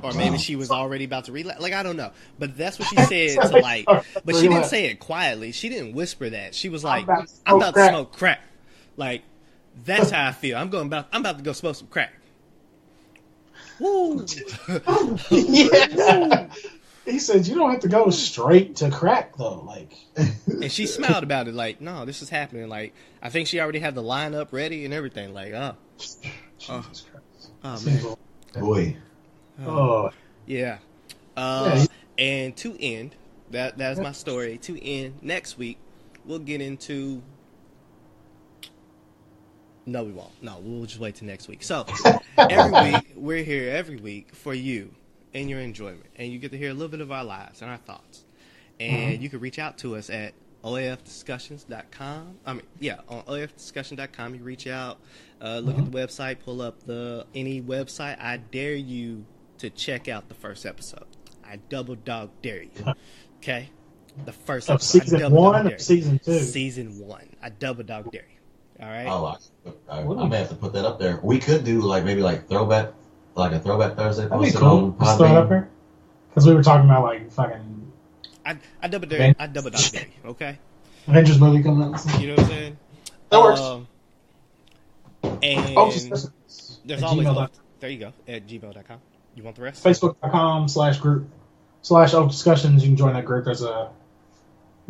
Speaker 2: Or maybe she was already about to relapse. Like, I don't know. But that's what she said to, like... But she didn't say it quietly. She didn't whisper that. She was like, I'm about to smoke crack. Like, that's how I feel. I'm about to go smoke some crack. Woo!
Speaker 1: Yeah. He said, you don't have to go straight to crack, though. Like,
Speaker 2: and she smiled about it, like, no, this is happening. Like, I think she already had the lineup ready and everything. Like,
Speaker 1: Jesus Christ.
Speaker 2: Oh, man.
Speaker 3: Boy.
Speaker 1: Oh.
Speaker 2: Yeah. And to end, that's my story. To end, next week, we'll get into... No, we won't. No, we'll just wait till next week. So, every week, we're here every week for you and your enjoyment. And you get to hear a little bit of our lives and our thoughts. And you can reach out to us at Oafdiscussions.com. On Oafdiscussion.com, you reach out, look at the website, pull up any website. I dare you to check out the first episode. I double dog dare you. Okay? The first episode.
Speaker 1: Season 1 or Season 2?
Speaker 2: Season 1. I double dog dare you. All right.
Speaker 3: Oh, I may have to put that up there. We could do maybe throwback, like a throwback Thursday.
Speaker 1: That'd be cool. Just throw it up there. Because we were talking about like fucking.
Speaker 2: I double dare. I double dog dare you. Okay.
Speaker 1: Avengers movie coming out.
Speaker 2: You know what I'm saying?
Speaker 1: That works.
Speaker 2: And there's always there you go at gmail.com. You want the rest?
Speaker 1: Facebook.com/group/Oafdiscussions. You can join that group. There's a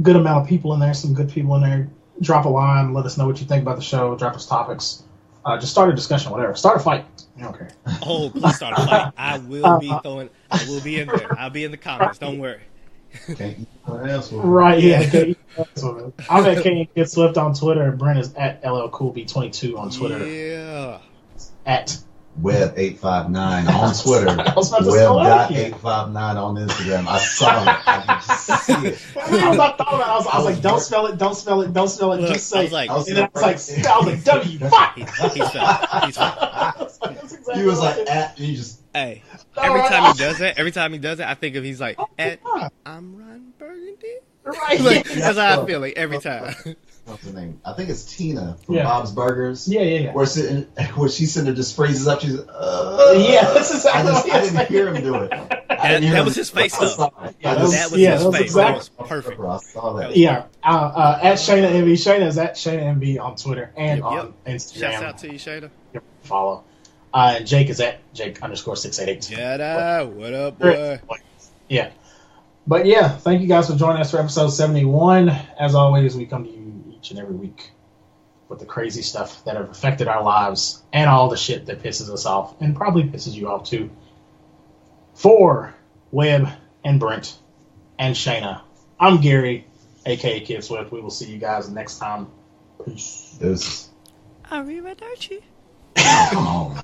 Speaker 1: good amount of people in there. Some good people in there. Drop a line, let us know what you think about the show, drop us topics, just start a discussion, whatever. Start a fight. I don't care.
Speaker 2: Oh, please start a fight. I will be in there. I'll be in the comments, don't worry.
Speaker 3: Right,
Speaker 1: yeah. I'm at King Get Swift on Twitter, and Brent is at LLCoolB22 on Twitter.
Speaker 2: Yeah.
Speaker 1: At
Speaker 3: Web859 on Twitter. Web.859 on Instagram. I saw it. I could just see it.
Speaker 1: I was like, don't spell it, just say it. I was like, W, fuck.
Speaker 2: He's fine.
Speaker 3: You was like, at, you just.
Speaker 2: Hey, every time he does it, I think of he's like, at, I'm Ron Burgundy.
Speaker 1: Right.
Speaker 2: That's how I feel like every time.
Speaker 3: What's her name? I think it's Tina from Bob's Burgers.
Speaker 1: Yeah.
Speaker 3: Where she's sitting there just phrases up. She's
Speaker 1: that's exactly
Speaker 3: I didn't hear him do it.
Speaker 2: That was his face, though. That was his face.
Speaker 1: Exactly.
Speaker 2: That was perfect.
Speaker 3: I saw that.
Speaker 1: Yeah. At Shayna MV. Shayna is at Shayna MV on Twitter and on Instagram.
Speaker 2: Shouts out to you, Shayna.
Speaker 1: Follow. And Jake is at Jake_688.
Speaker 2: Jedi, what up, boy?
Speaker 1: Yeah. But yeah, thank you guys for joining us for episode 71. As always, we come to you each and every week with the crazy stuff that have affected our lives and all the shit that pisses us off and probably pisses you off too. For Webb and Brent and Shayna, I'm Gary, aka Kid Swift. We will see you guys next time. Peace.
Speaker 3: Deuces.
Speaker 2: Arrivederci.
Speaker 3: Come on.